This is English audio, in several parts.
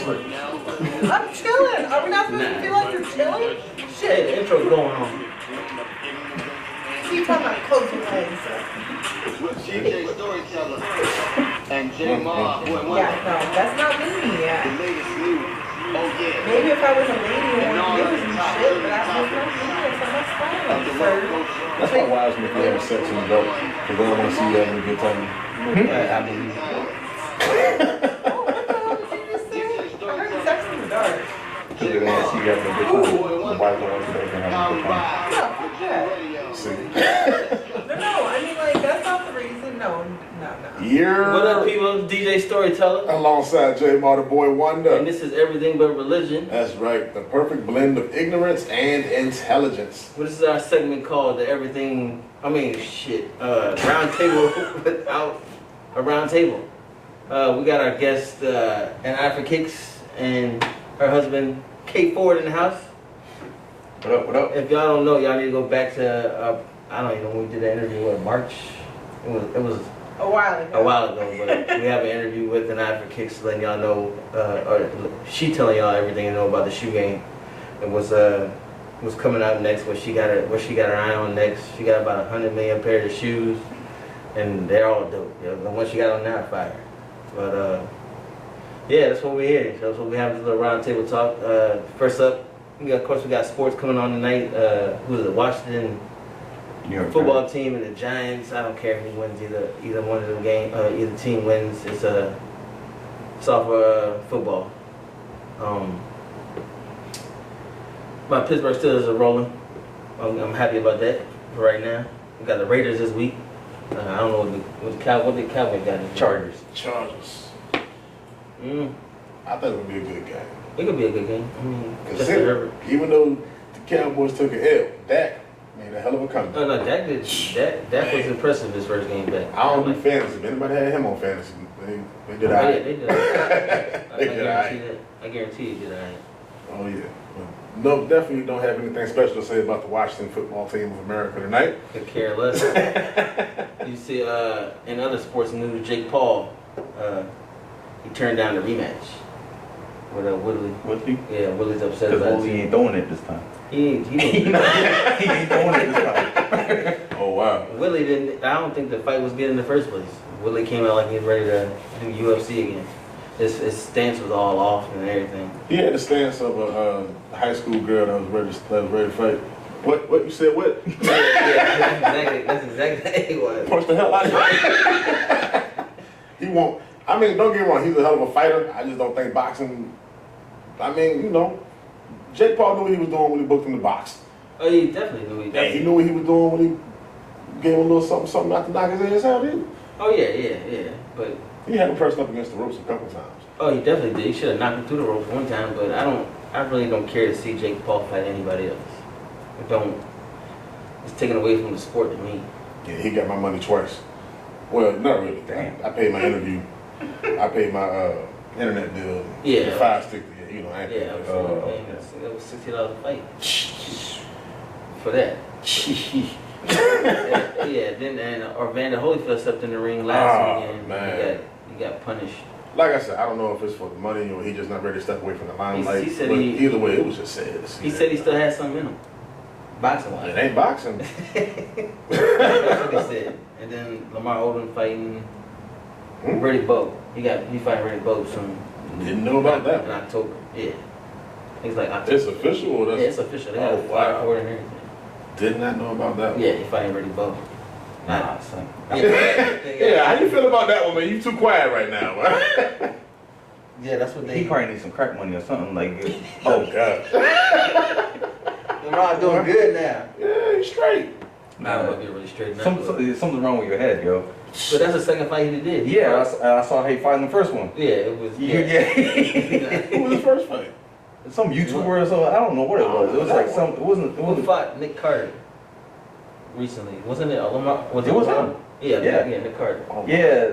Seriously. I'm chilling. Are we not supposed to feel like you're chilling? Shit. The intro's going on. You talking about closing legs. CJ Storyteller and J Ma. Yeah, no, that's not me. Yeah. The latest news. Oh yeah. Maybe if I was a lady and wanted to do shit, but I was not me, so that's fine, sir. That's why wives make you have sex in the dark. Because they don't want to see you having a good time. I believe it. Oh, what the hell did you just say? I heard sex in the dark. Because they don't want to see you having a good time. The wife don't want you to have a good time. No, fuck that. See? No, I mean, like, that's not the reason. No. Yeah. What up, people? DJ Storyteller. Alongside J Ma, the boy Wonder. And this is Everything But Religion. That's right. The perfect blend of ignorance and intelligence. Well, this is our segment called the Round Table without a round table. We got our guest, and I for Kicks, and her husband, Kate Ford, in the house. What up, what up? If y'all don't know, y'all need to go back to, I don't even know when we did that interview, March? It was A while ago. But we have an interview with an eye for Kicks, letting y'all know, or she telling y'all everything you know about the shoe game. It was coming out next, what she got her eye on next. She got about 100 million pairs of shoes, and they're all dope. You know, the one she got on now, fire. But yeah, that's what we're here. So that's what we have, this little round table talk. First up, of course we got sports coming on tonight. Who is it? Washington football team and the Giants. I don't care who wins either one of them games. Either team wins. It's off football. My Pittsburgh Steelers are rolling. I'm happy about that for right now. We got the Raiders this week. I don't know what the Cowboys got. Chargers. I think it would be a good game. It could be a good game. I mean, even though the Cowboys took an L, Dak made a hell of a comeback. No, Dak was impressive his first game back. I don't do fantasy. If anybody had him on fantasy, they did all Yeah, right. they did all right. They did all right. I guarantee you did all right. Oh, yeah. No, definitely don't have anything special to say about the Washington football team of America tonight. Could care less. You see, in other sports news, Jake Paul, he turned down the rematch with Woodley. Woodley? Yeah, Woodley's upset Because about Woodley it. ain't throwing it this time. He ain't He ain't throwing it this time. Oh, wow. Woodley didn't. I don't think the fight was good in the first place. Woodley came out like he was ready to do UFC again. His stance was all off and everything. He had the stance of a high school girl that was ready to fight. What you said? What? Yeah, that's exactly what he was. Punch the hell out of him. He won't. I mean, don't get me wrong. He's a hell of a fighter. I just don't think boxing. I mean, Jake Paul knew what he was doing when he booked him to box. Oh, he definitely knew. He knew what he was doing when he gave him a little something not to knock his ass out, didn't he? Oh yeah. But he had him pressed up against the ropes a couple times. oh, he definitely did. He should have knocked him through the ropes one time. But I really don't care to see Jake Paul fight anybody else. It's taken away from the sport to me. Yeah, he got my money twice. Well, not really. Damn. I paid my interview. I paid my internet bill. Yeah. The 5 stick. I ain't Yeah, paid it was $60 a fight for that. Yeah, then Evander Holyfield stepped in the ring last week and he got punished. Like I said, I don't know if it's for the money or he just not ready to step away from the limelight. He said but either way, it was just sad to see. He said he still had something in him, boxing wise. It ain't boxing. That's what he said. And then Lamar Odom fighting Brady Bowe. He fighting Brady Bowe soon. Didn't know about that. In October. Yeah. He's like October. It's official or that's... Yeah, it's official. They got a fire for it and everything. Did not know about that one. Yeah, he fighting Brady Bowe. Nah, son. Yeah, how you feel about that one, man? You too quiet right now, right? Yeah, that's what they... He probably needs some crack money or something like it. Oh, God. Lamar doing good now. Yeah, he's straight. Nah, I'm gonna get really straight now. Something's wrong with your head, yo. But that's the second fight he did. Yeah, I saw how he fought in the first one. Yeah, it was... Yeah. Who was the first fight? Some YouTuber or something. I don't know what it was. It was like some... It wasn't... Who fought Nick Carter recently? Wasn't it Lamar? It was him. Yeah, Nick Carter. Yeah,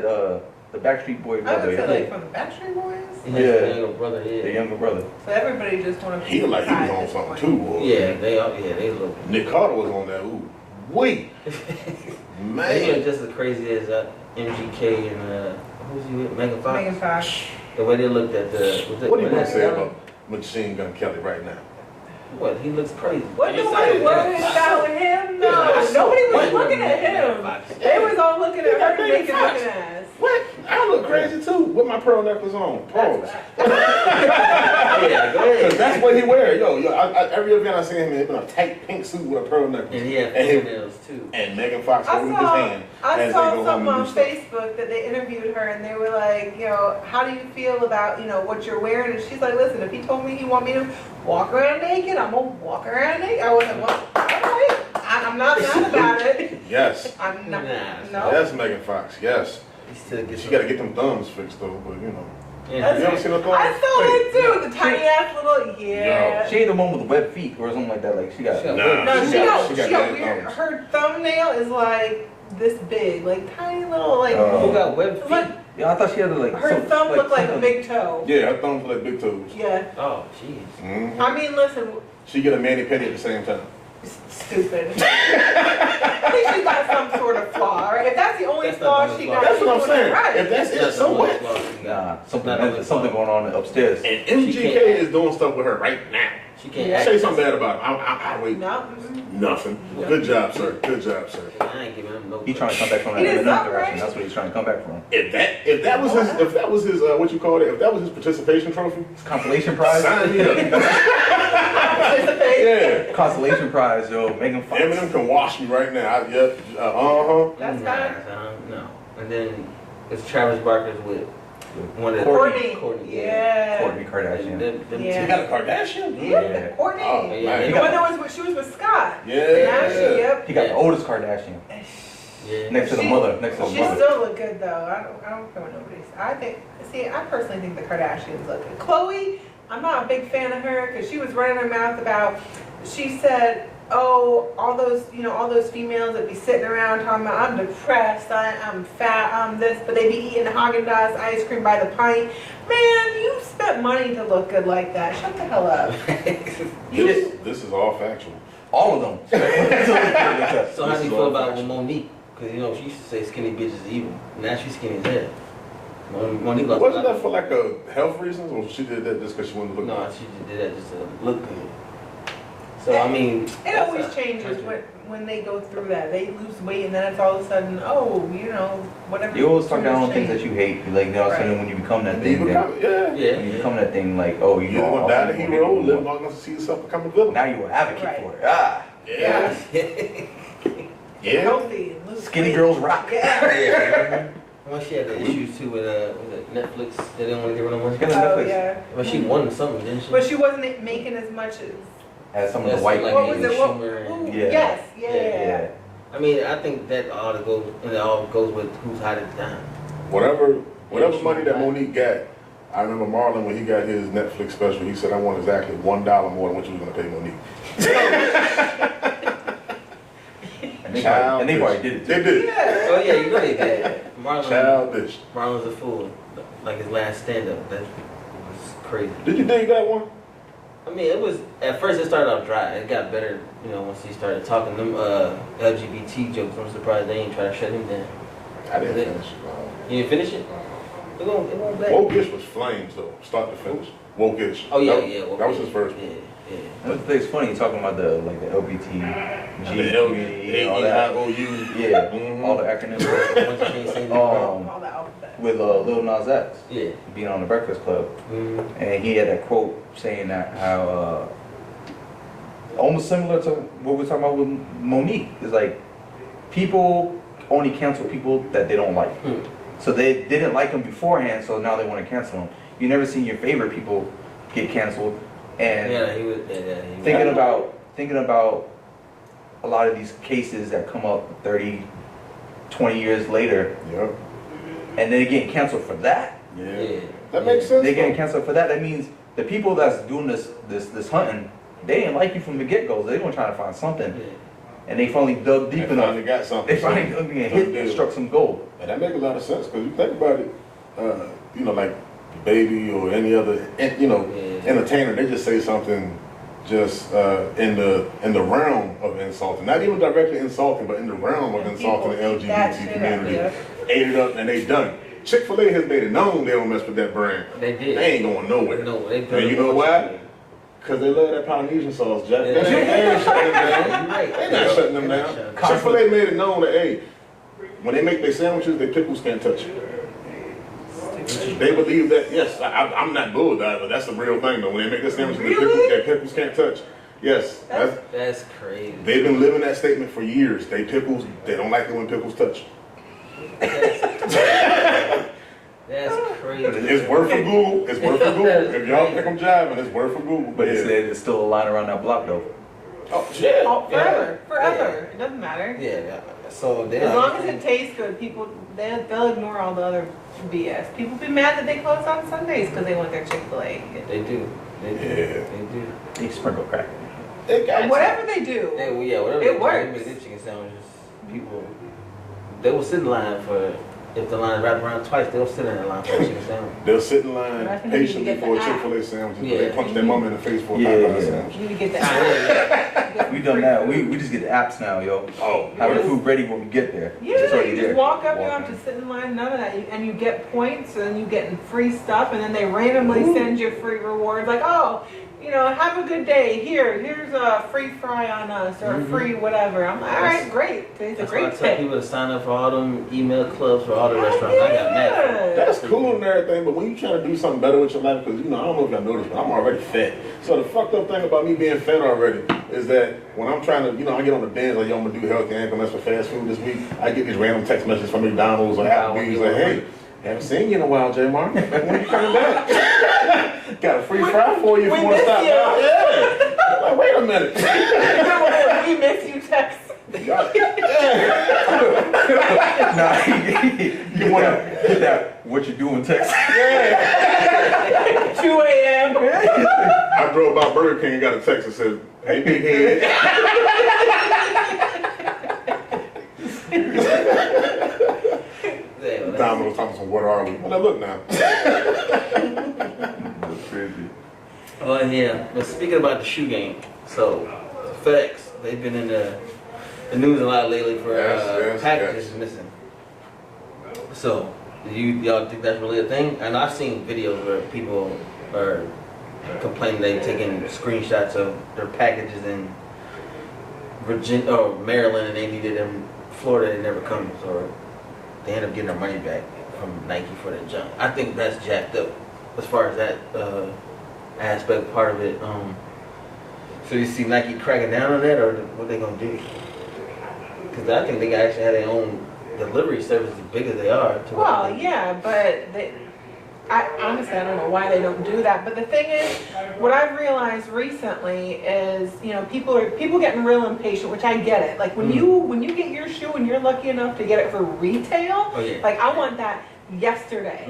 the Backstreet Boy I brother. would say like from the Backstreet Boys. The younger brother, yeah. The younger brother. So everybody just want to. He looked like he was on something too, boy. Yeah, they look. Nick Carter was on that. Ooh, wait, They man. look just as crazy as MGK and who's he with? Megan Fox. Megan Fox. The way they looked at the. What do you want to say about Machine Gun Kelly right now? What? He looks crazy. What nobody worried about him? No, nobody was looking at him. They was all looking at her naked looking ass. What? I look crazy too with my pearl necklace on. Pause. Yeah, go ahead. Cause that's what he wear. Every event I see him in a tight pink suit with a pearl necklace. And he had fingernails too. And Megan Fox holding his hand. I as saw they go something home on and do stuff. Facebook that they interviewed her and they were like, how do you feel about, what you're wearing? And she's like, listen, if he told me he want me to walk around naked, I'm gonna walk around naked. I was like, well, all right. I'm not mad about it. Yes. I'm not. No. Yes, Megan Fox. Yes. She got to get them thumbs fixed though, but Yeah. You ever seen her thumbs? I saw that too. The tiny ass little, yeah. She ain't the one with the web feet or something like that. Like she got. Nah. No, she got bad weird. thumbs. Her thumbnail is like this big, like tiny little, like. Who got web feet? Like, Yeah, I thought she had like. her thumb looked like a big toe. Yeah, her thumbs look like big toes. Yeah. Oh, jeez. Mm-hmm. I mean, listen. She get a mani-pedi at the same time. Stupid. I think she got some sort of flaw, right? If that's the only That's not flaw the she flaw. got, That's she's what I'm doing saying. it right. If that's it, so what? Nah, Not only something going on upstairs. And She MGK can't- is doing stuff with her right now. She can't Yeah. act. Say something bad about him. I wait. No. Nothing. Good job, sir. Good job, sir. I ain't giving him no. He's trying to come back from that He is Eminem not direction. right. That's what he's trying to come back from. If that was his what you call it? If that was his participation trophy, It's consolation prize. sign me up. Participate. Yeah. Consolation prize, yo. Megan Fox. Eminem can wash me right now. That's Nah, fine. no. And then it's Travis Barker's with one of the Courtney. Courtney. Yeah. Courtney Kardashian. Them Yeah. He got a Kardashian? Yeah. Courtney. Oh, man. The one that she was with Scott. Yeah. Now she, yep. He got the oldest Kardashian. Yeah. Next to the She- mother. Next to the She mother. still look good though. I don't care what nobody's. I personally think the Kardashians look good. Khloe, I'm not a big fan of her because she was running her mouth about. She said, "Oh, all those females that be sitting around talking about I'm depressed, I'm fat, I'm this, but they be eating Haagen-Dazs ice cream by the pint." Man, you spent money to look good like that. Shut the hell up. This is all factual. All of them. So how do you feel about with Monique? Because she used to say skinny bitches is evil. Now she's skinny as hell. Monique lost Wasn't that for like a health reasons, or she did that just because she wanted to look No, good? she just did that just to look good. So I mean, It always changes when they go through that. They lose weight and then it's all of a sudden, whatever. You always talk down on things change. that you hate. Like, when you become that thing, then Yeah. Yeah. when you become that thing, like, oh, you You're know, gonna all die the people hero, hate live you. long enough to see yourself become a villain. Now you're an advocate Right. for it. Ah, Yeah. Yeah. Healthy. Lose skinny weight. girls rock. Yeah. Yeah. Well, she had the issues too with Netflix. They didn't want to give her no money. Get on Oh Netflix. yeah. But she won something, didn't she? But she wasn't making as much as. As some of That's the white like What was ladies. it? What, Schumer and- who- Yeah. Yes. Yeah. I mean, I think that all goes with who's hot at the time. Whatever money that Monique got, I remember Marlon when he got his Netflix special, he said, "I want exactly $1 more than what you was gonna pay Monique." And they already did it. They did. Yeah. Oh yeah, you know they did. Childish. Marlon's a fool. Like his last stand-up, that was crazy. Did you dig that one? I mean, it was at first it started off dry. It got better, once he started talking them LGBT jokes. I'm surprised they ain't try to shut him down. I didn't finish. You didn't finish it? It won't back. Woke-ish was flames though, start to finish. Woke-ish. Oh yeah, That- yeah. That was his first one. Yeah. It's funny you're talking about the LGBT, The community, and all that. LGBTIOU. Yeah, Mhm. all the acronyms. Once you can't say that. All the alphabet. With Lil Nas X Yeah. being on the Breakfast Club, and he had that quote saying that how almost similar to what we're talking about with Monique. It's like people only cancel people that they don't like. So they didn't like him beforehand, so now they want to cancel him. You never seen your favorite people get canceled, and Yeah, he was. thinking about a lot of these cases that come up 30, 20 years later, Yep. and they're getting canceled for that. Yeah. That makes sense. They're getting though. canceled for that. That means the people that's doing this hunting, they didn't like you from the get-go. They were trying to find something, and they finally dug deep They enough. finally got something. They finally dug in and hit and struck some gold. And that makes a lot of sense because you think about it, like Baby or any other, entertainer, they just say something just in the realm of insulting, not even directly insulting, but in the realm of And insulting the people eat that LGBT shit up, community. yeah. Ate it up and they done. Chick-fil-A has made it known they don't mess with that brand. They did. They ain't going nowhere. No, they And you know why? Because they love that Polynesian sauce, Jack. Yeah. They ain't shutting them down. You're right. They're not shutting them down. Chick-fil-A made it known that, hey, when they make their sandwiches, their pickles can't touch it. They believe that, yes, I'm not bull but that's the real thing though. When they make their sandwiches, their pickles can't touch. Yes, That's crazy. they've been living that statement for years. They don't like it when pickles touch. That's crazy. It's worth for Google. It's worth for Google. If y'all think I'm jiving, it's worth for Google. But they said there's still a line around that block though. Oh, yeah. Oh, forever, Yeah. forever. It doesn't matter. Yeah. So As long as it tastes good, people they'll ignore all the other BS. People be mad that they close on Sundays because they want their Chick-fil-A. They do. They do. Yeah. They do. They sprinkle crack. Whatever they do. Whatever. It They works. make their chicken sandwiches. People, they will sit in line for. If the line wrapped around twice, they'll sit in that line for a chicken sandwich. They'll sit in line That's when you need to patiently get the for a app. Chick-fil-A sandwich, but Yeah. they punch their mama in the face for a Yeah, $5 yeah. sandwich. You need to get that. We done that. We just get the apps now, yo. Oh, Have the food ready when we get there. Yeah, It's already you there. just walk up, you don't Walk have in. to sit in line, none of that. And you get points and you get free stuff, and then they randomly send you free rewards like, oh, have a good day. Here's a free fry on us or a free whatever. I'm like, all right, great. Today's a That's why I great tell day. people to sign up for all them email clubs for all the restaurants. I got mad. that's cool and everything, but when you trying to do something better with your life, because I don't know if y'all noticed, but I'm already fat. So the fucked up thing about me being fat already is that when I'm trying to, I get on the binge, like, yo, I'm gonna do healthy, I ain't gonna mess with fast food this week. I get these random text messages from McDonald's or Applebee's like, hey, haven't seen you in a while, J. Mark. When you coming back? Got a free fry for you if you want to stop by. Yeah. Like, wait a minute. We miss you, text. Nah, you want to get that what you doing text. 2 a.m. I drove by Burger King and got a text that said, hey, big head. Domino's talking some, what are we? Well, now look now. That's crazy. Oh yeah, but speaking about the shoe game, so FedEx, they've been in the news a lot lately for packages missing. So, y'all think that's really a thing? And I've seen videos where people are complaining they've taken screenshots of their packages in Virginia or Maryland and they needed them in Florida, they never come, or they end up getting their money back from Nike for that junk. I think that's jacked up as far as that aspect part of it. So you see Nike cracking down on that, or what they gonna do? Because I think they actually have their own delivery service as big as they are. Well, yeah, but I honestly, I don't know why they don't do that. But the thing is, what I've realized recently is, people getting real impatient, which I get it. Like when you get your shoe and you're lucky enough to get it for retail, like I want that yesterday.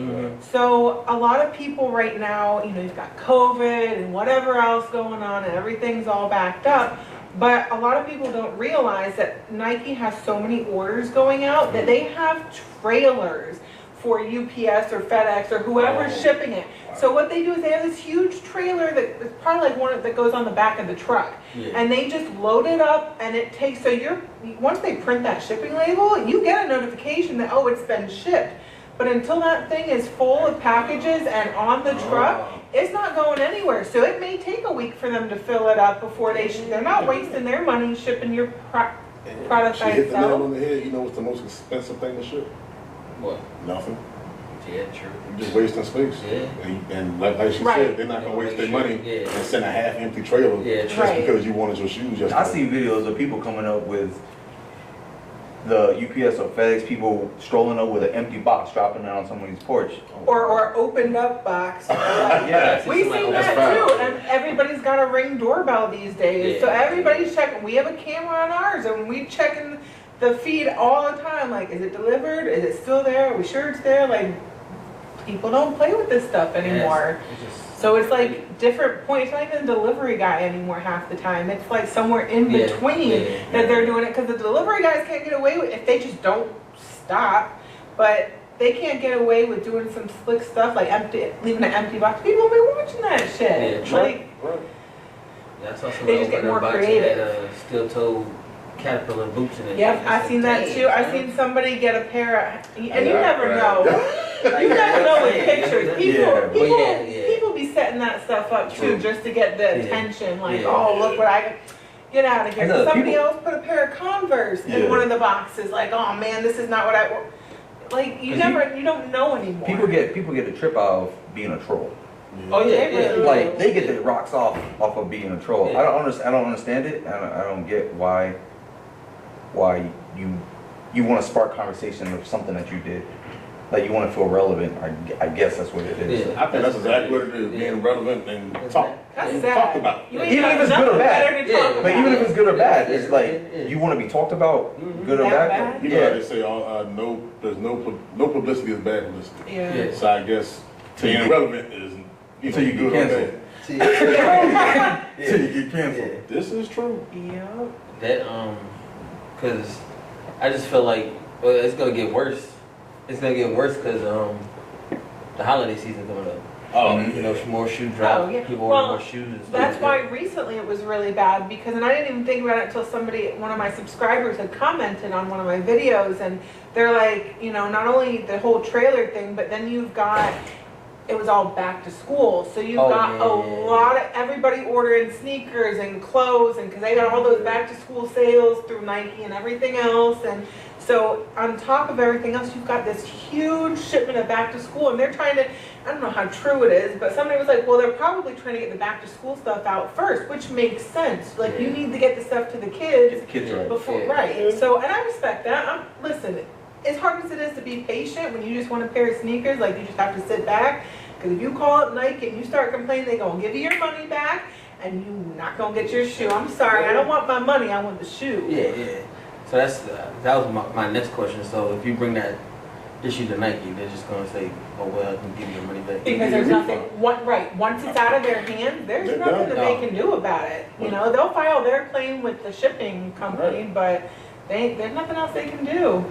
So a lot of people right now, you've got COVID and whatever else going on and everything's all backed up. But a lot of people don't realize that Nike has so many orders going out that they have trailers for UPS or FedEx or whoever's shipping it. So what they do is they have this huge trailer that's probably like one that goes on the back of the truck. And they just load it up and it takes, so once they print that shipping label, you get a notification that, oh, it's been shipped. But until that thing is full of packages and on the truck, it's not going anywhere. So it may take a week for them to fill it up before they're not wasting their money shipping your product She by hit the nail itself. on the head. You know what's the most expensive thing to ship? What? Nothing. Yeah, true. You're just wasting space. Yeah. And like she Right. said, they're not gonna waste their money and send a half-empty trailer just Right. because you wanted your shoes yesterday. I see videos of people coming up with the UPS or FedEx people strolling up with an empty box, dropping it on somebody's porch. Or opened up box. Yeah. We've seen that fine. too, and everybody's got a Ring doorbell these days. So Yeah. everybody's checking. We have a camera on ours, and we checking the feed all the time. Like, is it delivered? Is it still there? Are we sure it's there? Like, people don't play with this stuff anymore. So it's like different points. It's not even a delivery guy anymore half the time. It's like somewhere in between that they're doing it, because the delivery guys can't get away with if they just don't stop. But they can't get away with doing some slick stuff like leaving an empty box. People will be watching that shit. Yeah, Like, Right. Yeah, I saw They just get more creative. Steel-toed Caterpillar boots in it. Yep, I seen that too. I seen somebody get a pair of, and you never know. You never know with pictures. People be setting that stuff up too, just to get the attention. Like, oh, look what I get out of here. Somebody else put a pair of Converse in one of the boxes. Like, oh man, this is not what I. Like, you don't know anymore. People get a trip out of being a troll. Oh yeah, Like they get the rocks off of being a troll. Yeah. I don't understand it. I don't get why you want to spark conversation of something that you did. Like you want to feel relevant. I guess that's what it is. Yeah. I think that's exactly what it is, being relevant and talked about. Even if it's good or bad. But even if it's good or bad, it's like you want to be talked about, good or bad. You know how they say, there's no publicity is bad publicity. Yeah. So I guess being relevant is So you get canceled. See, So you get canceled. This is true. Yep. that because I just feel like it's gonna get worse. It's gonna get worse because the holiday season coming up. Oh, You know, more shoe drop. Oh, yeah. People Well, order more shoes. And stuff That's like why that. recently it was really bad because, and I didn't even think about it until one of my subscribers had commented on one of my videos, and they're like, you know, not only the whole trailer thing, but then it was all back to school. So you've got a lot of everybody ordering sneakers and clothes, and because they got all those back to school sales through Nike and everything else, and so on top of everything else, you've got this huge shipment of back to school, and they're trying to, I don't know how true it is, but somebody was like, well, they're probably trying to get the back to school stuff out first, which makes sense. Like, you need to get the stuff to the kids Get the kids right. before, Yeah. right? So, and I respect that. Listen, as hard as it is to be patient when you just want a pair of sneakers, like you just have to sit back, because if you call up Nike and you start complaining, they're gonna give you your money back, and you're not gonna get your shoe. I'm sorry, I don't want my money, I want the shoe. Yeah. So that was my next question. So if you bring that issue to Nike, they're just gonna say, "Oh well, I can give you your money back." Because there's nothing, once it's out of their hands, there's They're nothing done. that they can do about it. You know, they'll file their claim with the shipping company, but there's nothing else they can do.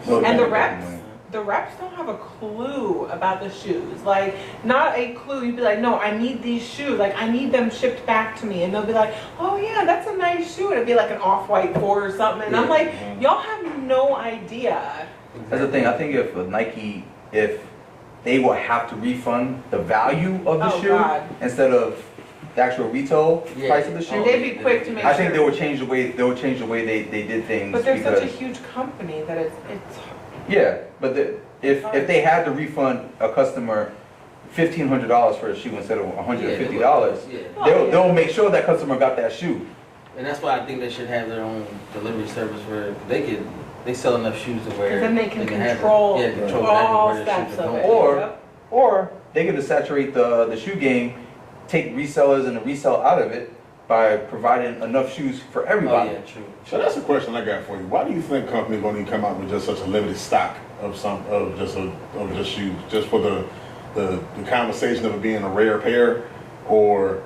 And the reps don't have a clue about the shoes. Like, not a clue. You'd be like, no, I need these shoes. Like, I need them shipped back to me. And they'll be like, oh yeah, that's a nice shoe. And it'd be like an off-white Ford or something. And I'm like, y'all have no idea. That's the thing. I think if Nike, if they will have to refund the value of the shoe instead of the actual retail price of the shoe, They'd be quick to make I think sure. they would change the way they did things. But they're because, such a huge company that it's yeah, but if they had to refund a customer $1,500 for a shoe instead of $150, they'll make sure that customer got that shoe. And that's why I think they should have their own delivery service where they sell enough shoes to where because then they can have control exactly all where their shoes steps are of going. it. Or they could saturate the shoe game, take resellers and the resell out of it by providing enough shoes for everybody. Oh yeah, true. So that's a question I got for you. Why do you think companies won't even come out with just such a limited stock of just shoes, just for the conversation of it being a rare pair, or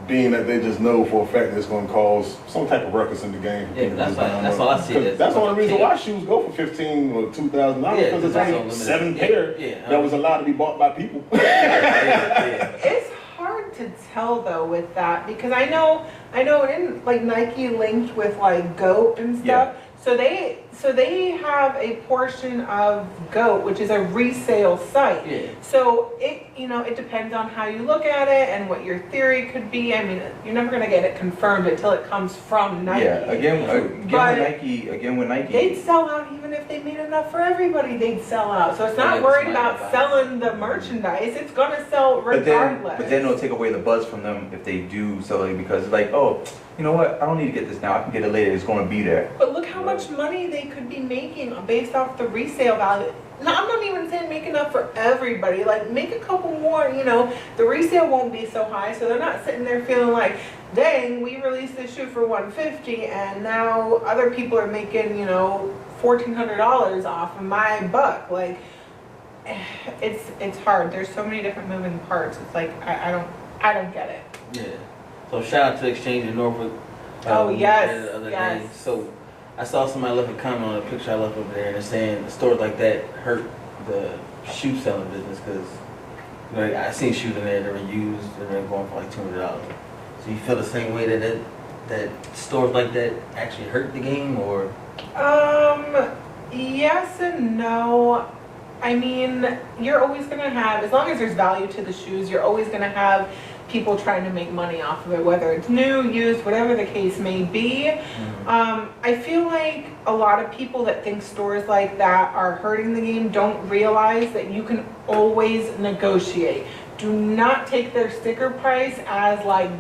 being that they just know for a fact that it's going to cause some type of ruckus in the game? Yeah, that's all I see. That's the only reason why shoes go for $1,500 or $2,000 because it's only 7 pair that was allowed to be bought by people. It's hard to tell though with that because I know in like Nike linked with like GOAT and stuff. So they have a portion of GOAT, which is a resale site. Yeah. So it depends on how you look at it and what your theory could be. I mean, you're never gonna get it confirmed until it comes from Nike. Yeah, again with Nike. They'd sell out even if they made enough for everybody. They'd sell out. So it's not worried about selling the merchandise. It's gonna sell regardless. But then it'll take away the buzz from them if they do sell it because it's like, oh, you know what? I don't need to get this now. I can get it later. It's going to be there. But look how much money they could be making based off the resale value. Now, I'm not even saying make enough for everybody. Like, make a couple more, the resale won't be so high, so they're not sitting there feeling like, dang, we released this shoe for $150 and now other people are making, $1,400 off of my buck. Like, it's hard. There's so many different moving parts. It's like, I don't get it. Yeah. So shout out to Exchange in Norfolk. Oh, yes, The other yes. day. So I saw somebody left a comment on a picture I left over there, and they're saying stores like that hurt the shoe selling business because I seen shoes in there that were used and they're going for like $200. So you feel the same way that that stores like that actually hurt the game, or? Yes and no. I mean, you're always gonna have, as long as there's value to the shoes, you're always gonna have people trying to make money off of it, whether it's new, used, whatever the case may be. I feel like a lot of people that think stores like that are hurting the game don't realize that you can always negotiate. Do not take their sticker price as like,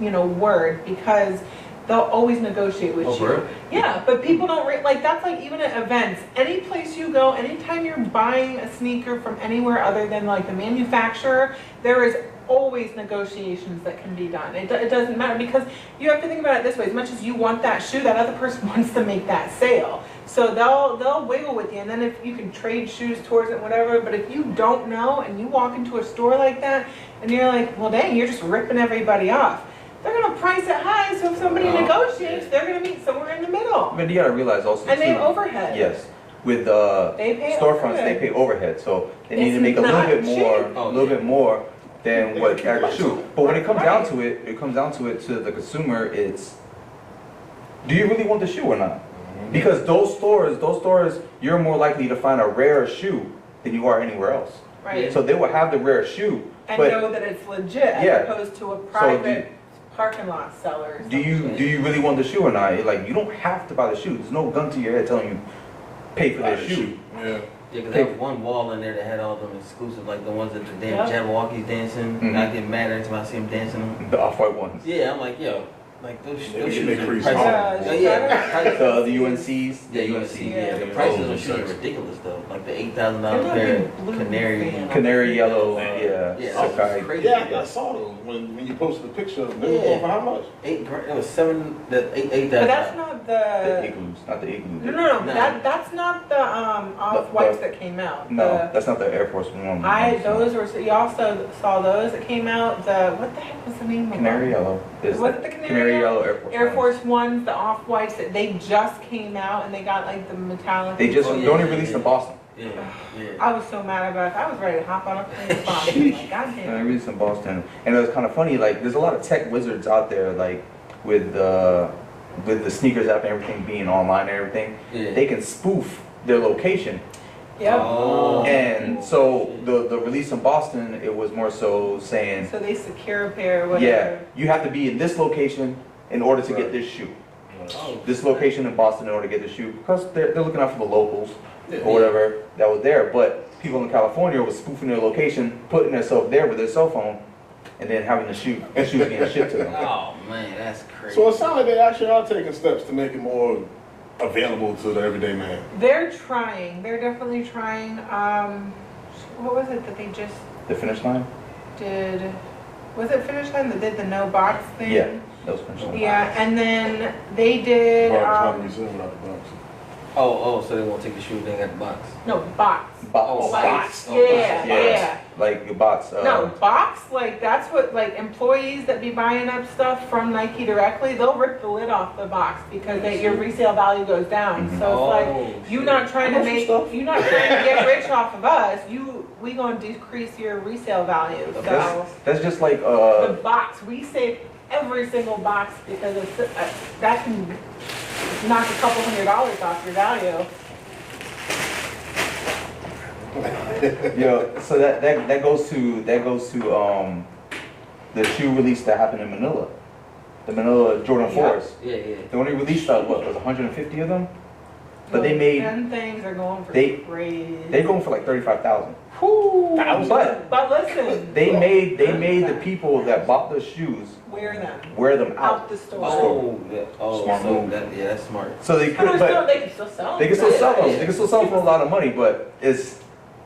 word, because they'll always negotiate with you. Really? Yeah, but people don't like that's like even at events. Any place you go, anytime you're buying a sneaker from anywhere other than like the manufacturer, there is always negotiations that can be done. It doesn't matter, because you have to think about it this way: as much as you want that shoe, that other person wants to make that sale. So they'll wiggle with you, and then if you can trade shoes towards it, whatever. But if you don't know and you walk into a store like that and you're like, well, dang, you're just ripping everybody off. They're gonna price it high, so if somebody negotiates, they're gonna meet somewhere in the middle. But you gotta realize also And they too, have overhead. Yes, with They pay storefronts, they overhead. pay overhead, so they need to It's make a little not bit more, cheap. Oh, a little yeah. bit more than what actual shoe. But when it comes down Right. to it, to the consumer, it's, do you really want the shoe or not? Because those stores, you're more likely to find a rare shoe than you are anywhere else. Right. So they will have the rare shoe, And but know that it's legit as Yeah. opposed to a private parking lot seller. or do you really want the shoe or not? Like, you don't have to buy the shoe. There's no gun to your head telling you pay for this shoe. Yeah. Yeah, because there was one wall in there that had all them exclusive, like the ones that the damn Yeah. Jabberwockies dancing. Mhm. And I get mad every time I see them dancing them. The off-white ones. Yeah, I'm like, yo, like those Yeah, those we shoes should are increase pricey. all. Oh, yeah, price- The UNCs. Yeah, UNC. Yeah, the Yeah. prices Oh, of the shoes are nice. ridiculous though. Like the $8,000 They're not pair even of blue canary. fan. Canary yellow, Yeah, yeah, that was Sakai. crazy. Yeah, I saw those when you posted the picture of them. They were going for how much? $8,000. It was $8,000. But that's not The the. igloos, not the igloos. No. No. That's not the off-whites that came out. No, that's not the Air Force One. Those were, you also saw those that came out, what the heck was the name of them? Canary yellow. Is Was it the canary yellow yellow? Air Force Air Ones. Force Ones, the off-whites, that they just came out and they got like the metallic. They just Oh, yeah, they only yeah, released yeah. in Boston. Yeah, yeah. I was so mad about it. I was ready to hop on a plane. Like, God They damn. released in Boston, and it was kind of funny. Like, there's a lot of tech wizards out there, like with the sneakers app and everything being online and everything. Yeah. They can spoof their location. Yep. Oh. And so the release in Boston, it was more so saying, So they secure a pair or yeah, whatever. you have to be in this location in order to get Right. this shoe. Oh. This location in Boston in order to get the shoe, because they're looking out for the locals Yeah. or whatever that was there. But people in California was spoofing their location, putting themselves there with their cell phone, and then having the shoes getting shipped to them. Oh man, that's crazy. So it sounds like they actually are taking steps to make it more available to the everyday man. They're trying. They're definitely trying. What was it that they just The finish line? did? Was it Finish Line that did the no box thing? Yeah, that was finish line. Yeah, and then they did, Trying to be sitting out the box. Oh, so they won't take the shoe, they got the box. no, box. Oh, Box. box. Yeah, Yeah. yeah. Like your bots. No, box, like, that's what, like, employees that be buying up stuff from Nike directly, they'll rip the lid off the box because your resale value goes down. Mhm. So it's like, you're not trying to make, you're not trying to get rich off of us, we gonna decrease your resale value, so. That's just like The box, we save every single box because it's, that can knock a couple $100 off your value. yeah. So that goes to the shoe release that happened in Manila, the Manila Jordan Yeah. 4s. Yeah. They only released what was 150 of them, but they made Them things are going for they- crazy. they're going for like 35,000. Whew. But But listen, they made the people that bought the shoes wear them out. out the store. Oh, yeah. Oh, Smart so move. that's smart. So they But could, but they can still sell them. they can still sell them. Yeah. They can still sell them for a lot of money, but it's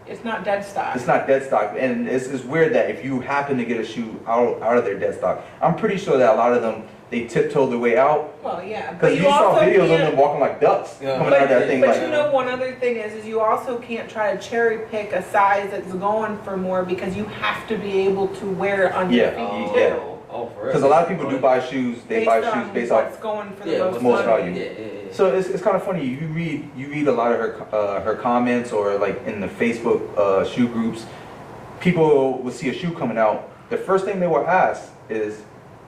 It's not dead stock. not dead stock, and it's weird that if you happen to get a shoe out of their dead stock, I'm pretty sure that a lot of them they tiptoed their way out Well, yeah, but because you you saw also videos of can't. them walking like ducks Yeah. coming out of that thing. But Like, you know, one other thing is you also can't try to cherry pick a size that's going for more because you have to be able to wear it on your Yeah. feet Yeah. too. Oh, for real. because a lot of people do buy shoes. They buy shoes based what's off. going for Yeah, the what's most most money. value. Yeah. So it's kind of funny. You read a lot of her comments or like in the Facebook shoe groups. People will see a shoe coming out. The first thing they will ask is,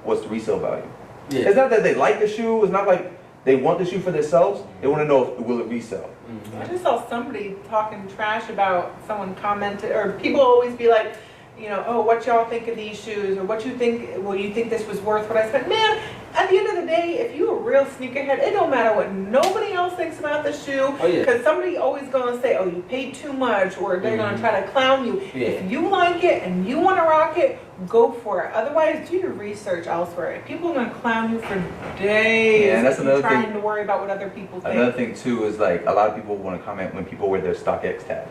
"What's the resale value?" Yeah. It's not that they like the shoe. It's not like they want the shoe for themselves. They want to know if will it resell. I just saw somebody talking trash about someone commented, or people always be like, you know, oh, what y'all think of these shoes, or what you think, well, you think this was worth what I spent. Man, at the end of the day, if you a real sneakerhead, it don't matter what nobody else thinks about the shoe, Oh, yeah. because somebody always gonna say, oh, you paid too much, or they're gonna try to clown you. Yeah. If you like it and you wanna rock it, go for it. Otherwise, do your research elsewhere. People are gonna clown you for days. Yeah, and that's another trying thing. to worry about what other people think. Another thing too is like a lot of people want to comment when people wear their StockX tag.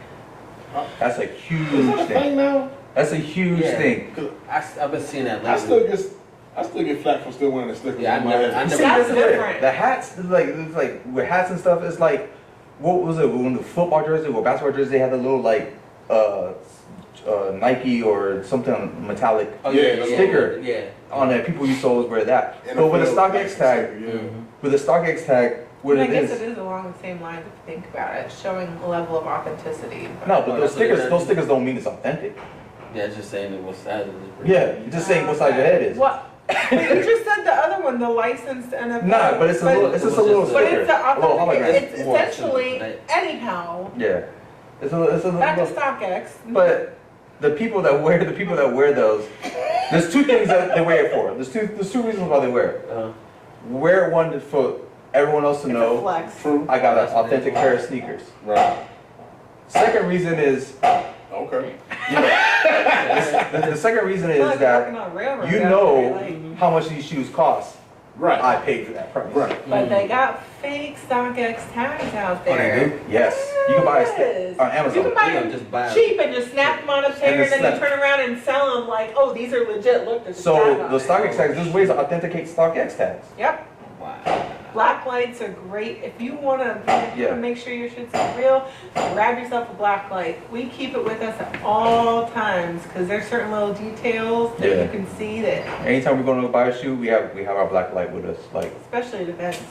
That's a Is that huge a thing. thing now? That's a huge Yeah. thing. I've been seeing that I lately. still get flack for still wearing the stickers Yeah, on my I head. never- See, That's this is it. different. The hats, it's like with hats and stuff, it's like, what was it, when the football jersey or basketball jersey, they had the little like, Nike or something metallic Oh, Yeah, sticker Yeah. on there. People used to always wear that. NFL, But with a StockX like, tag, yeah. with a StockX tag, what I it guess is. it is along the same lines if you think about it, showing a level of authenticity. No, but Oh, those that's what it is. stickers don't mean it's authentic. Yeah, just saying that what size it is. Yeah, you're just saying what size your head is. What? But you just said the other one, the licensed NFL. Nah, but it's just a little But sticker. it's the A little authentic, hologram. it's essentially, anyhow, Yeah. It's a back to little, StockX. but the people that wear those, there's two things that they wear it for. There's two reasons why they wear it. Wear it one for everyone else to It's a know flex. True. I got an authentic pair of sneakers. Right. Second reason is, Okay. the second reason I feel is like we're working that on a railroad you down know there, like- how much these shoes cost. Right. I paid for that price. Right. But they got fake StockX tags out Oh, they there. do? Yes. You can buy a Yes. on Amazon. You can buy Yeah, them just buy 'em. cheap and just snap them on a pair, And and just then you snap- turn around and sell them like, oh, these are legit. Look, there's a So tag on the it. StockX tags, there's ways to authenticate StockX tags. Yep. Wow. Black lights are great. If you want Yeah. to make sure your shit's real, grab yourself a black light. We keep it with us at all times because there's certain little details that Yeah. you can see that, Anytime we're going to buy a shoe, we have our black light with us. Like, especially at events.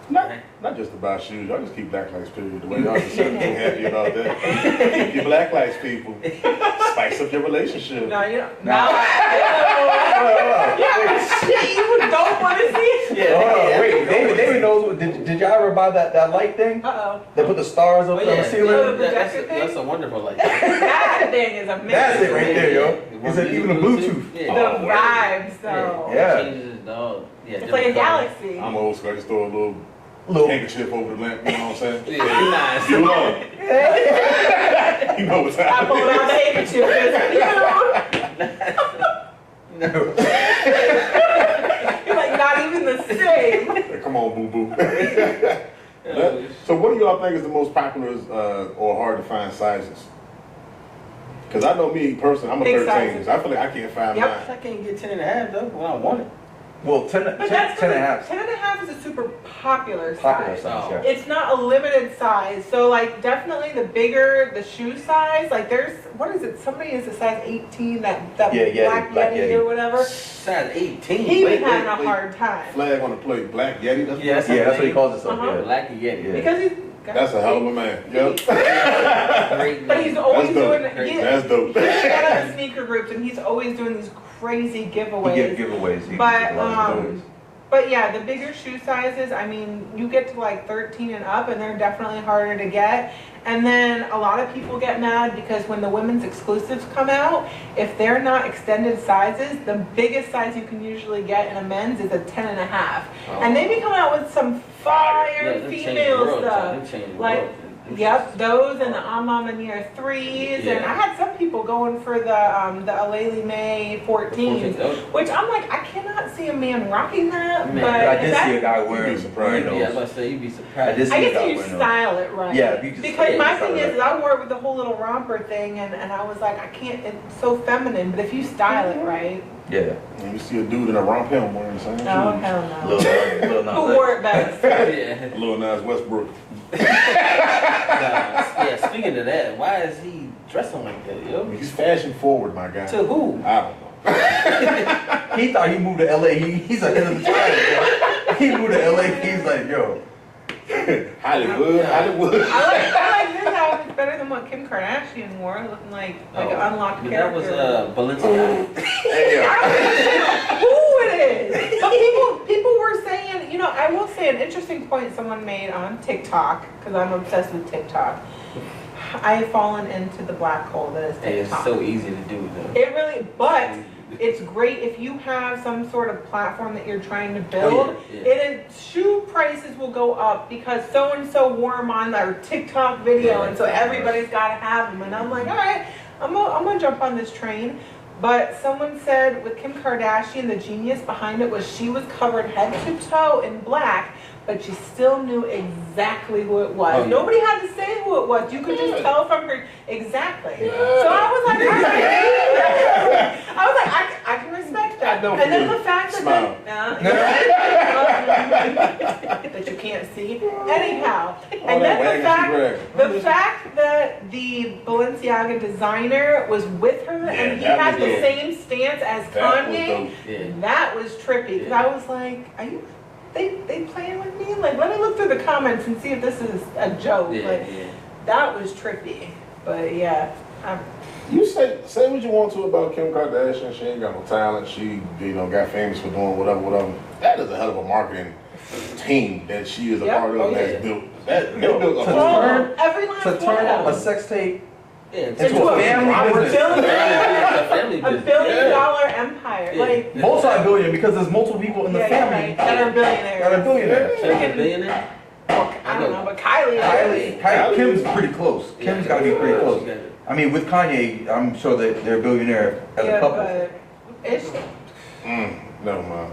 Not just to buy shoes. Y'all just keep black lights, period. The way y'all just said, I'm happy about that. Keep your black lights, people. Spice up your relationship. No, you don't. Nah. No. Yeah, shit, you don't want to see. Yeah. oh, wait, David knows. Did y'all ever buy that light thing? Uh-oh. They put the stars up Oh, on yeah. the ceiling. That's a wonderful like. That thing is amazing. That's it right there, yo. It's even a Bluetooth. The Yeah. vibes, though. Yeah. Changes it all. Yeah. It's like a different galaxy. I'm old school. I just throw a little Little. handkerchief over the lamp. You know what I'm saying? colors. Yeah, nice. You know. You know what's I pulled happening. out the handkerchief. No. You're like, not even the same. Hey, come on, boo boo. So what do y'all think is the most popular or hard to find sizes? Because I know me personally, I'm a Big 13. sizes. So I feel like I can't find Yep. mine. I can't get 10 and a half though when I want it. Well, 10 But that's 10 and a half. 10 and a half is a super popular Popular size. size, yeah. It's not a limited size. So like definitely the bigger the shoe size, like there's, what is it? Somebody is a size 18, that Yeah, Yeti, Black Yeti Yeti. or whatever. Size 18. He was Wait, having wait, a hard time. Flag on the plate, Black Yeti. That's, Yeah, Yeah, that's what he calls himself. Uh-huh. Yeah. Black Yeti. Yeah. Because he's got that's a hell of a man. Yep. Great. But he's always That's dope. doing, he, That's dope. he's got other sneaker groups and he's always doing these crazy He giveaways. give giveaways. He But, gives lots of giveaways. But yeah, the bigger shoe sizes, I mean, you get to like 13 and up and they're definitely harder to get. And then a lot of people get mad because when the women's exclusives come out, if they're not extended sizes, the biggest size you can usually get in a men's is a 10 and a half. And they be coming out with some fire them change the female world, stuff. them change the Like, world. Yep, those and the Amam and Year 3s, and Yeah. I had some people going for the Aleli May 14s, which I'm like, I cannot see a man rocking that, Man, but But I if did that- see a guy You'd wearing be surprised. those. Yeah, I was about to say you'd be I surprised. did see I a guess guy you wearing those. style it right. Yeah, if you just Because yeah, my you style thing it is, right. I wore it with the whole little romper thing, and I was like, I can't, it's so feminine, but if you style it right, Yeah. And you see a dude in a romp helmet wearing the same shoes. oh, hell no. Little Who wore it best? Yeah. Lil Nas Westbrook. Yeah, speaking of that, why is he dressing like that, yo? He's fashion forward, my guy. To who? I don't know. He thought he moved to LA. He's ahead of the time. Yo. He moved to LA. He's like, yo. Hollywood. I like this outfit better than what Kim Kardashian wore, looking like an unlocked But character. that was Balenciaga. Hey, I don't know who it is. But point someone made on TikTok, because I'm obsessed with TikTok. I have fallen into the black hole that is Hey, it's TikTok. so easy to do though. It really, but it's great if you have some sort of platform that you're trying to build. Oh, yeah. It is, shoe prices will go up because so and so wore them on their TikTok video, and so everybody's got to have them. And I'm like, all right, I'm gonna jump on this train. But someone said with Kim Kardashian, the genius behind it was she was covered head to toe in black, but you still knew exactly who it was. Oh, yeah. Nobody had to say who it was. You could just tell from her exactly. Yeah. So I was like, all right. I was like, I can respect that. I don't And then feel the fact smile. that you can't see. Anyhow, All and that then wagon the fact that the Balenciaga designer was with her and he that had was the dope. same stance as That was Kanye, dope. Yeah. that was trippy. Because I was like, are you? They playing with me? Like, let me look through the comments and see if this is a joke. Yeah, Like, yeah. that was trippy. But yeah, You say what you want to about Kim Kardashian. She ain't got no talent. She, got famous for doing whatever. That is a hell of a marketing team that she is a Yep. part of. Oh, That's yeah. built. They built a To whole. turn- every last To one turn of a them. sex tape Yeah, into a family business. A billion-dollar empire. Yeah. Like, Multi-billion, because there's multiple people in the yeah, family right, that are billionaires. that are billionaires. She's a billionaire? I don't know, but Kylie. Kylie, Kim's pretty close. Kim's got to be pretty close. She got it. I mean, with Kanye, I'm sure that they're a billionaire as a Yeah, couple. but it's Never mind.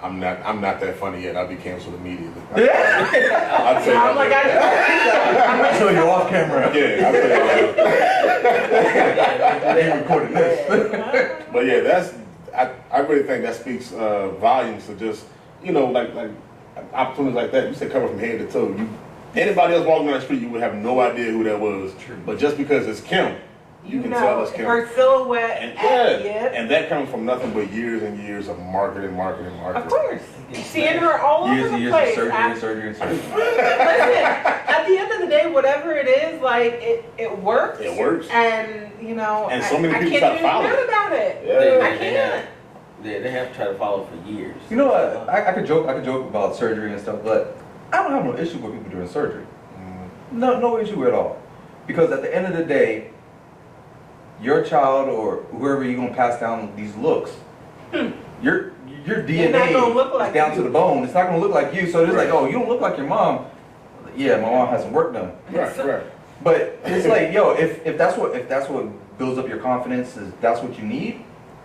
I'm not that funny yet. I'll be canceled immediately. Yeah. I'll tell you. I'm like, I'm sure you're off camera. Yeah, I'll tell you. They recording this. But yeah, I really think that speaks volumes to just like opportunities like that. You said cover from head to toe. Anybody else walking down the street, you would have no idea who that was. True. But just because it's Kim, you can tell it's Kim. her silhouette. And and that comes from nothing but years and years of marketing. Of course. Seeing her all over Years the and years place. of surgery. Listen, at the end of the day, whatever it is, like, it works. It works. And, And so many I people can't try to follow even it. forget about it. Yeah. I can't. They have to try to follow for years. You know what? I could joke about surgery and stuff, but I don't have no issue with people doing surgery. No issue at all. Because at the end of the day, your child or whoever you're gonna pass down these looks, your DNA not gonna look like is down you. to the bone. It's not gonna look like you. So it's like, oh, you don't look like your mom. Yeah, my mom has some work done. Right. But it's like, yo, if that's what builds up your confidence, is that's what you need,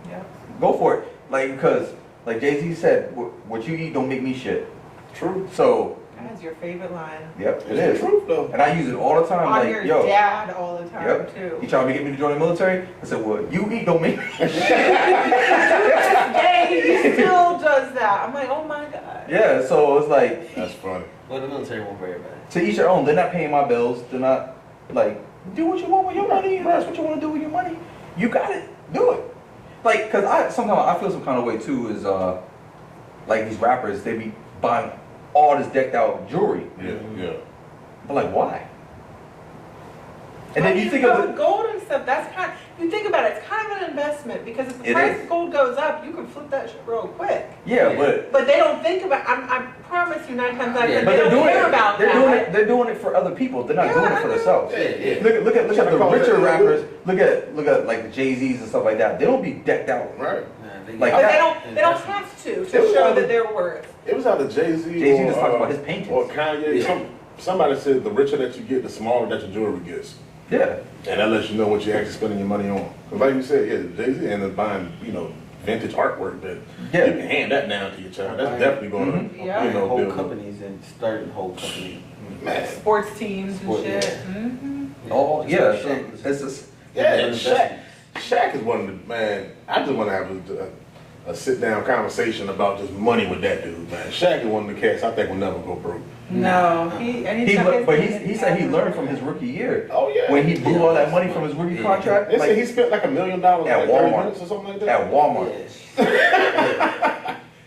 Yeah. go for it. Like, because like Jay-Z said, what you eat don't make me shit. True. So That's your favorite line. yep, it It's is. the truth though. And I use it all the time. On like, your yo, dad all the time, yep. too. He tried to get me to join the military. I said, well, you eat don't make me shit. Hey, he still does that. I'm like, oh my God. Yeah, so it's like, That's funny. Well, the military won't for everybody. to each their own. They're not paying my bills. They're not, like, do what you want with your money. If that's what you want to do with your money, you got it. Do it. Like, because sometimes I feel some kind of way, too, is, like, these rappers, they be buying all this decked out jewelry. Yeah. But, like, why? And then you think of the gold and stuff, that's kind of, you think about it, it's kind of an investment, because if the It price is. of gold goes up, you can flip that shit real quick. yeah, but But they don't think about, I promise you 9 times out of 10, but they they're don't doing care it. about They're that. doing it. They're doing it for other people. They're not Yeah, doing it I for know. themselves. Yeah. Look at the call richer it- rappers. Look at like the Jay-Z's and stuff like that. They don't be decked out. Right. Like But that. they don't have to show that they're worth. It was either Jay-Z Jay-Z or, just talks about his paintings. or Kanye. Yeah. Somebody said the richer that you get, the smaller that your jewelry gets. Yeah. And that lets you know what you're actually spending your money on. Because like you said, yeah, Jay-Z ended up buying, vintage artwork that Yeah. you can hand that down to your child. That's definitely going to, Mhm. Yeah. Whole build up. companies and starting whole companies. Man. Sports teams and Sport, shit. yeah. Mm-hmm. Oh Just yeah. like So Shaq. it's just Yeah, and Investments. Shaq is one of the, man, I just want to have a sit-down conversation about just money with that dude, man. Shaq is one of the cats I think will never go broke. No, he said he learned from his rookie year Oh, yeah. when he blew all that money from his rookie Yeah. contract. They say Like, he spent like $1 million in At like 30 Walmart. minutes or something like that. at Walmart.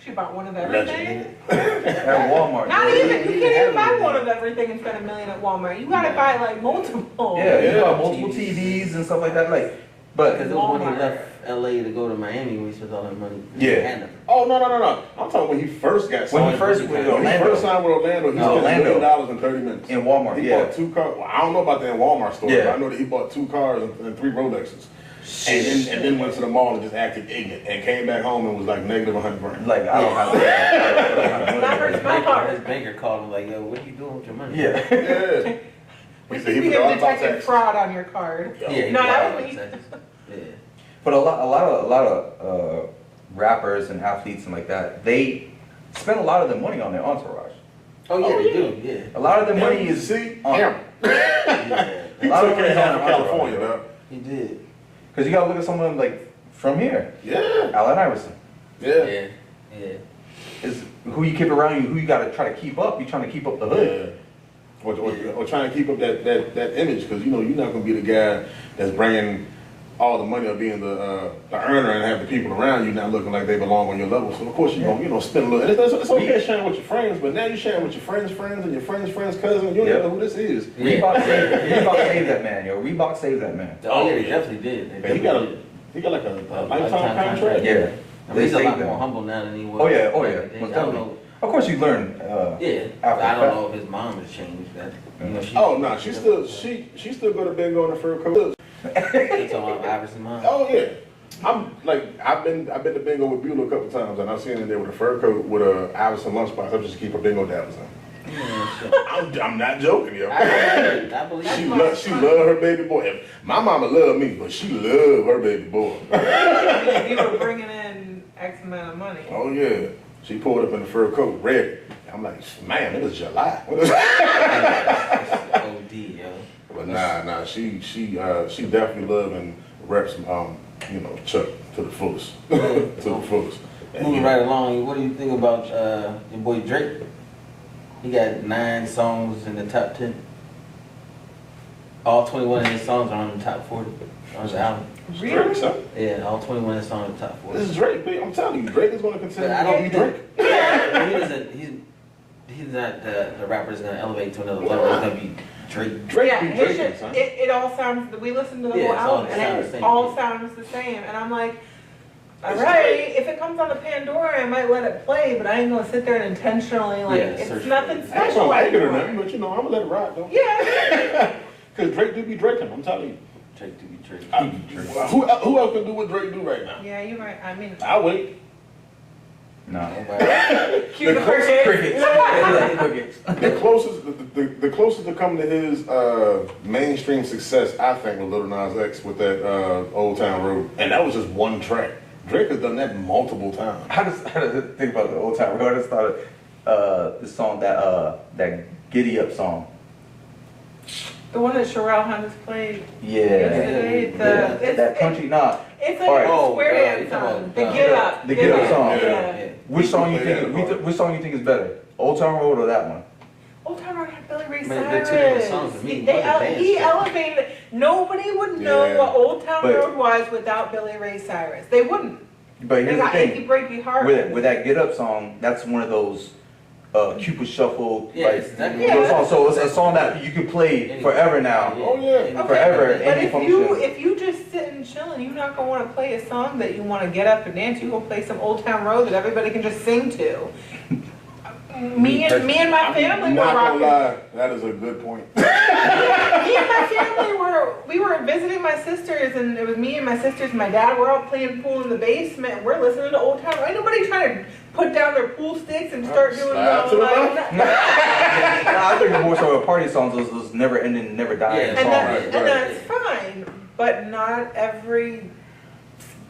She bought one of everything. At Walmart. Not yeah. even, you can't even buy one of everything and spend $1 million at Walmart. You gotta buy like multiple. Yeah, you Yeah. got multiple TVs and stuff like that. Like, but Because it was when he Walmart. left LA idea to go to Miami when he spent all that money. Yeah. He had nothing. Oh, no. I'm talking when he first got signed. When he first went to When he first Orlando. signed with Orlando, he spent Orlando. $1 million in 30 minutes. In Walmart, He yeah. bought 2 cars. Well, I don't know about that in Walmart store, Yeah. but I know that he bought 2 cars and 3 Rolexes. And then went to the mall and just acted ignorant and came back home and was like negative 100 grand. Like, I don't have that. That hurts my heart. His banker called him like, yo, what are you doing with your money? Yeah. Yeah. He You said he could be forgot a about detected taxes. fraud on your card. Yeah, he No, got that all was the me. taxes. Yeah. But a lot of rappers and athletes and like that, they spend a lot of their money on their entourage. Oh yeah, Oh, they yeah. do. Yeah. A lot of their money is See? on. Him. Yeah. He A lot of took money's care on of the California, entourage, dog. He did. Because you gotta look at someone like from here, Yeah. Allen Iverson. Yeah. Yeah. Yeah. Is who you keep around you, who you gotta try to keep up. You're trying to keep up the hood. Yeah. Or trying to keep up that image, because you know you're not gonna be the guy that's bringing all the money of being the earner and have the people around you not looking like they belong on your level. So of course you're gonna spend a little. And it's okay sharing with your friends, but now you're sharing with your friends' friends and your friends' friends' cousins. You don't even know who this is. Yeah. Reebok saved that man, yo. Reebok saved that man. Oh yeah, they definitely did. They He got like a lifetime contract. Yeah. I mean, he's a They lot saved more him. humble now than he was. Oh yeah, oh back yeah. then. Most I don't definitely. know. Of course you learn. Yeah, after I the don't fact. know if his mom has changed that. You know, she, Oh no, she still go to bingo on the fur coat. She's talking about Iverson mom. Oh yeah. I've been to bingo with Beulah a couple times, and I've seen her there with a fur coat with a Iverson lunchbox. I just keep her bingo dabbles in. Yeah, sure. I'm not joking, yo. I believe She it. she love her baby boy. My mama love me, but she love her baby boy. You were bringing in X amount of money. Oh yeah. She pulled up in the fur coat, red. I'm like, man, it was July. OD, yo. But nah, she definitely love and reps Chuck to the fullest. To the fullest. And, Moving you know, right along, what do you think about your boy Drake? He got 9 songs in the top 10. All 21 of his songs are on the top 40 on his album. Drake, son. Yeah, all 21 of his songs are in the top 40. This is Drake, babe. I'm telling you, Drake is going to continue But I to don't be think Drake. he's not the rapper that's gonna elevate to another level. It's gonna be Drake. Drake Yeah, be it, Drake, should, son. it all sounds, we listened to the Yeah, whole it's all album sound and the it same. all sounds the same. And I'm like, all It's right, great. if it comes on the Pandora, I might let it play, but I ain't gonna sit there and intentionally, like, Yeah, search it's for nothing it. I ain't special gonna like it or anymore. nothing, but I'm gonna let it ride though. Yeah. Because Drake do be Draking, I'm telling you. Drake to be Drake. Who else can do what Drake do right now? Yeah, you're right. I mean, I'll wait. No. cue the closest- crickets. Crickets. The closest to coming to his mainstream success, I think, was Lil Nas X with that Old Town Road, and that was just one track. Drake has done that multiple times. I just think about the old time. I just thought of the song that Giddy Up song. The one that Sherelle Hunter's played Yeah. yesterday. It's That country, nah. It's like Alright. a square Oh, dance you song. talking The about, Get Up. The Get Up song. Yeah. Which song you Play that think? part. Which song you think is better? Old Town Road or that one? Old Town Road had Billy Ray Man, they're two different Cyrus. songs to me. He, One is dance he track. elevated it. Nobody would know Yeah. what Old Town But- Road was without Billy Ray Cyrus. They wouldn't. But here's the Achy thing. Breaky Heart. With that Get Up song, that's one of those Cupid Shuffle. Yeah, like, exactly. those songs. So it's a song that you can play forever now. Oh, yeah. Okay, Forever, but any function. if you just sit and chilling, you're not gonna want to play a song that you want to get up and dance. You gonna play some Old Town Road that everybody can just sing to. Me and my family I'm were not rocking. gonna lie, that is a good point. Me and my family we were visiting my sisters, and it was me and my sisters and my dad. We're all playing pool in the basement. And we're listening to Old Town Road. Ain't nobody trying to put down their pool sticks and start doing Slide to the left. I think more so a party songs, those never ending, never dying Yeah, songs. and that's fine, but not every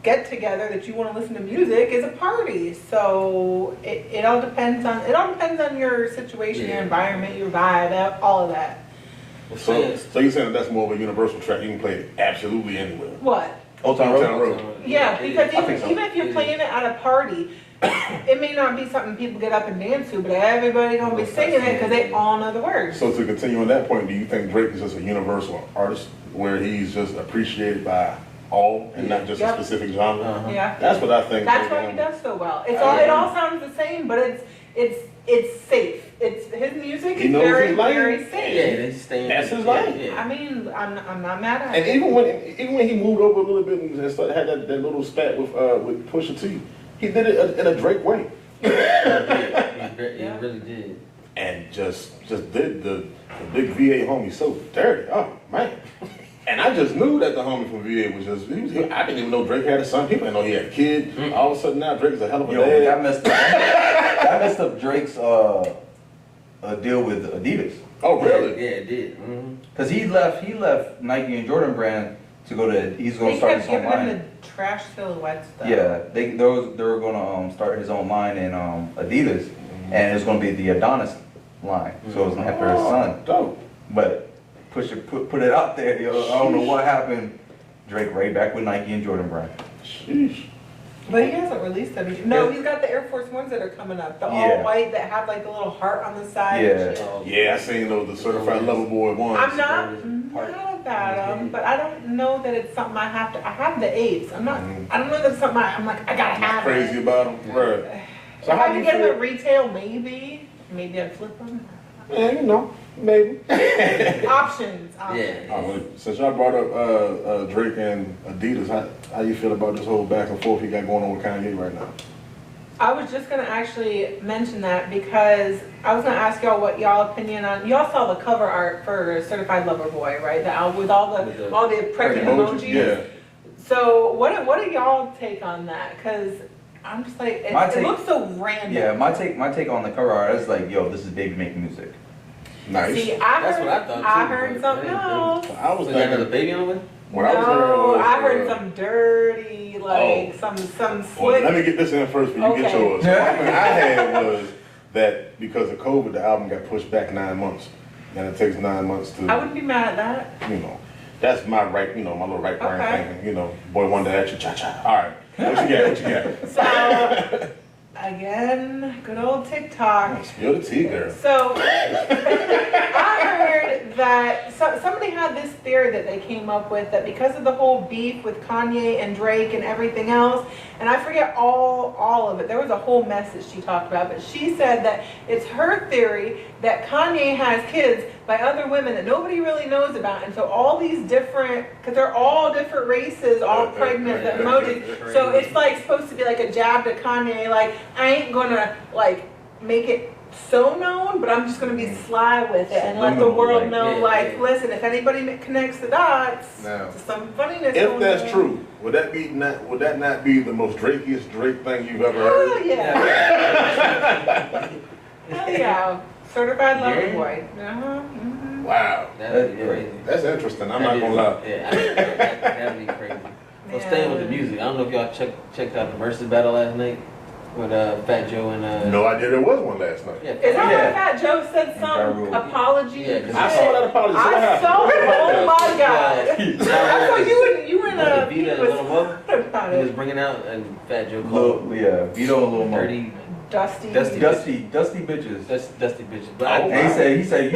get together that you want to listen to music is a party. So it all depends on your situation, your Yeah. environment, your vibe, all of that. So you're saying that's more of a universal track, you can play it absolutely anywhere. What? Old Town Old Town Road. Road. Yeah, because I think so. even if you're playing it at a party, it may not be something people get up and dance to, but everybody gonna be singing it because they all know the words. So to continue on that point, do you think Drake is just a universal artist where he's just appreciated by all and not just a Yep. specific genre? Uh-huh. Yeah. That's what I think. That's why he does so well. It all sounds the same, but it's safe. It's his music He is knows very his lane. very Yeah, safe. they stay. That's his lane. Yeah. I mean, I'm not mad at And it. even when he moved over a little bit and started, had that little spat with Pusha T, he did it in a Drake way. He really did. And just did the big VA homie so dirty. Oh man. And I just knew that the homie from VA was I didn't even know Drake had a son. People didn't know he had a kid. All of a sudden now Drake is a hell of a Yo, dad. that messed up Drake's deal with Adidas. Oh really? Yeah, it did. Mm-hmm. Cause he left Nike and Jordan brand to go to. He's gonna They start kept his own giving him line. the trash silhouettes though. Yeah, they were gonna start his own line in Adidas, and it's gonna be the Adonis line. So it's after his son. Dope. But put it out there, yo. I don't know what happened. Drake right back with Nike and Jordan brand. Sheesh. But he hasn't released any. No, he's got the Air Force Ones that are coming up. The Yeah. all white that have like the little heart on the side. Yeah. And shit. Yeah, I seen those the certified lover boy ones. I'm not mad about them, but I don't know that it's something I have to. I have the 8s. I'm not. I don't know that it's something I'm like I gotta have. Crazy It. about them, right? If So I how could you get them feel? at retail, maybe I'd flip them. Yeah, you know, maybe. Options. Yeah. Oh, well, since y'all brought up Drake and Adidas, how you feel about this whole back and forth he got going on with Kanye right now? I was just gonna actually mention that because I was gonna ask y'all what y'all opinion on. Y'all saw the cover art for Certified Lover Boy, right? With all the pregnant emojis. Yeah. So what do y'all take on that? Because I'm just like it looks so random. Yeah, my take on the cover art is like, yo, this is baby making music. Nice. See, That's what I thought, too, I heard but something that ain't else. I was So you got another thinking, baby on the way? what I was hearing No, was, I heard some dirty, like some Well, slick. let me get this in first before you get Okay. yours. So what I had was that because of COVID, the album got pushed back 9 months, and it takes 9 months I to, wouldn't be mad at that. you know, that's my right, my little right brain Okay. thinking, boy wonder at you, cha-cha. All right, what you got? So again, good old TikTok. Spill the tea, girl. So I heard that somebody had this theory that they came up with that because of the whole beef with Kanye and Drake and everything else, and I forget all of it. There was a whole mess that she talked about, but she said that it's her theory that Kanye has kids by other women that nobody really knows about, and so all these different, because they're all different races, all pregnant, the emojis. So it's like supposed to be like a jab to Kanye, like I ain't gonna like make it so known, but I'm just gonna be sly with it and let the world know, like, listen, if anybody connects the dots, Now, to some funniness. if going that's on. true, would that not be the most Drakiest Drake thing you've ever Oh heard? yeah. Hell yeah. Certified lover Yeah. boy. Mhm. Wow, That'd be crazy. that's interesting. I'm not gonna lie. Yeah, that'd be crazy. Well, staying with the music, I don't know if y'all checked out the versus battle last night with Fat Joe and No idea there was one last night. yeah. Is that Yeah. when Fat Joe said some Ja Rule. apology? Yeah, 'cause I saw that apology. So what I happened? saw it. Oh my god. I saw Ja you and Rule Pete Vita was and Lil Mo. about He was it. bringing out and Fat Joe called Vito and Lil Mo. dirty, Dusty. Dusty. Dusty bitches. dusty bitches. But Oh, And he said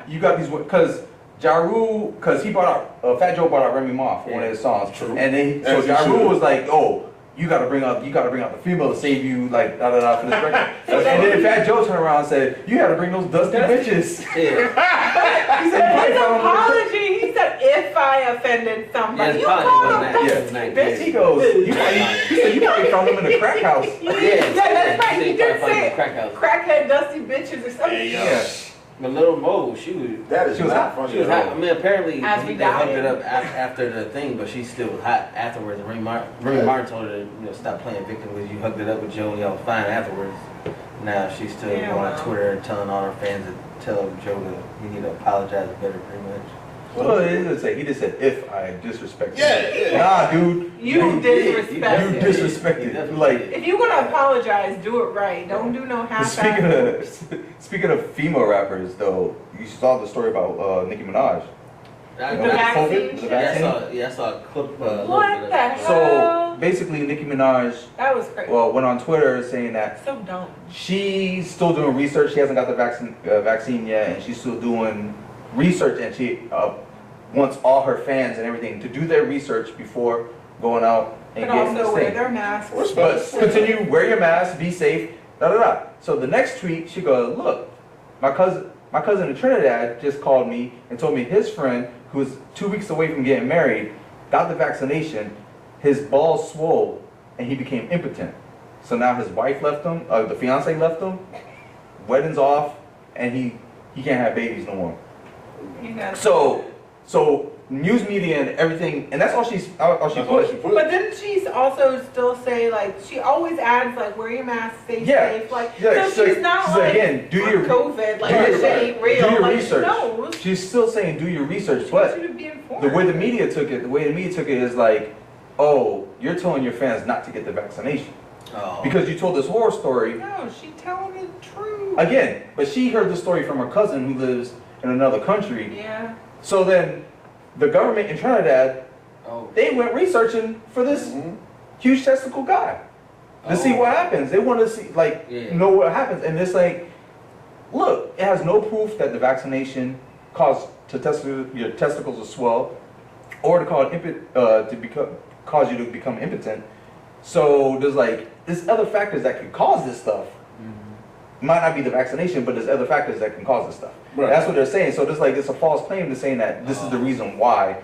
you got these because Ja Rule, because he brought out Fat Joe brought out Remy Ma for one of his songs. True. And then so As he Ja Rule should. was like, oh, you gotta bring out the female to save you, like da da da for this record. And then Fat Joe turned around and said, you gotta bring those dusty bitches. yeah. He said, But you his ain't found them. apology, he said, if I offended somebody, Yeah, you his called apology him wasn't dusty that bitch. He goes, he said you probably found them in a crack house. Yeah, that's right, he did probably say crack house. crackhead dusty bitches or something. Hey, yo. Yeah. But Lil Mo, she was That is She was not hot. funny She was at hot. all. I mean, apparently As we they hooked died. it up after the thing, but she still was hot afterwards. And Remy Martin told her to stop playing victim because you hooked it up with Joe and y'all was fine afterwards. Now she's still Yeah, going wow. on Twitter and telling all her fans to tell Joe you need to apologize better, pretty much. Well, he just said if I disrespected Yeah, you. yeah. Nah, dude. You disrespected. You disrespected. Like If you're gonna apologize, do it right. Don't do no half-ass. speaking of female rappers though, you saw the story about Nicki Minaj. I, The With vaccine COVID, with the shit? vaccine. I saw a clip. A little What bit of the it. hell? So basically, Nicki Minaj That was crazy. went on Twitter saying that So dumb. she's still doing research. She hasn't got the vaccine yet, and she's still doing research. And she wants all her fans and everything to do their research before going out and But getting this also wear thing. their masks. What's But continue, wear your mask, be safe, da da da. So the next tweet, she goes, look, my cousin in Trinidad just called me and told me his friend, who was 2 weeks away from getting married, got the vaccination, his balls swole, and he became impotent. So now his wife left him, the fiance left him, wedding's off, and he can't have babies no more. So news media and everything, and that's all she put. But didn't she also still say, like, she always adds, like, wear your mask, stay safe, like, so she's not like, again, do your COVID, like, this shit ain't real. Do your like, research. No, She's still saying do your research, she but should be informed. the way the media took it is like, oh, you're telling your fans not to get the vaccination. Oh. Because you told this horror story. No, she telling the truth. Again, but she heard the story from her cousin who lives in another country. Yeah. So then the government in Trinidad, Oh. they went researching for this huge testicle guy to see what happens. They want to see, like, know what happens. And it's like, look, it has no proof that the vaccination caused your testicles to swell or to cause you to become impotent. So there's other factors that could cause this stuff. Might not be the vaccination, but there's other factors that can cause this stuff. Right. That's what they're saying. So there's like, it's a false claim to saying that this is the reason why,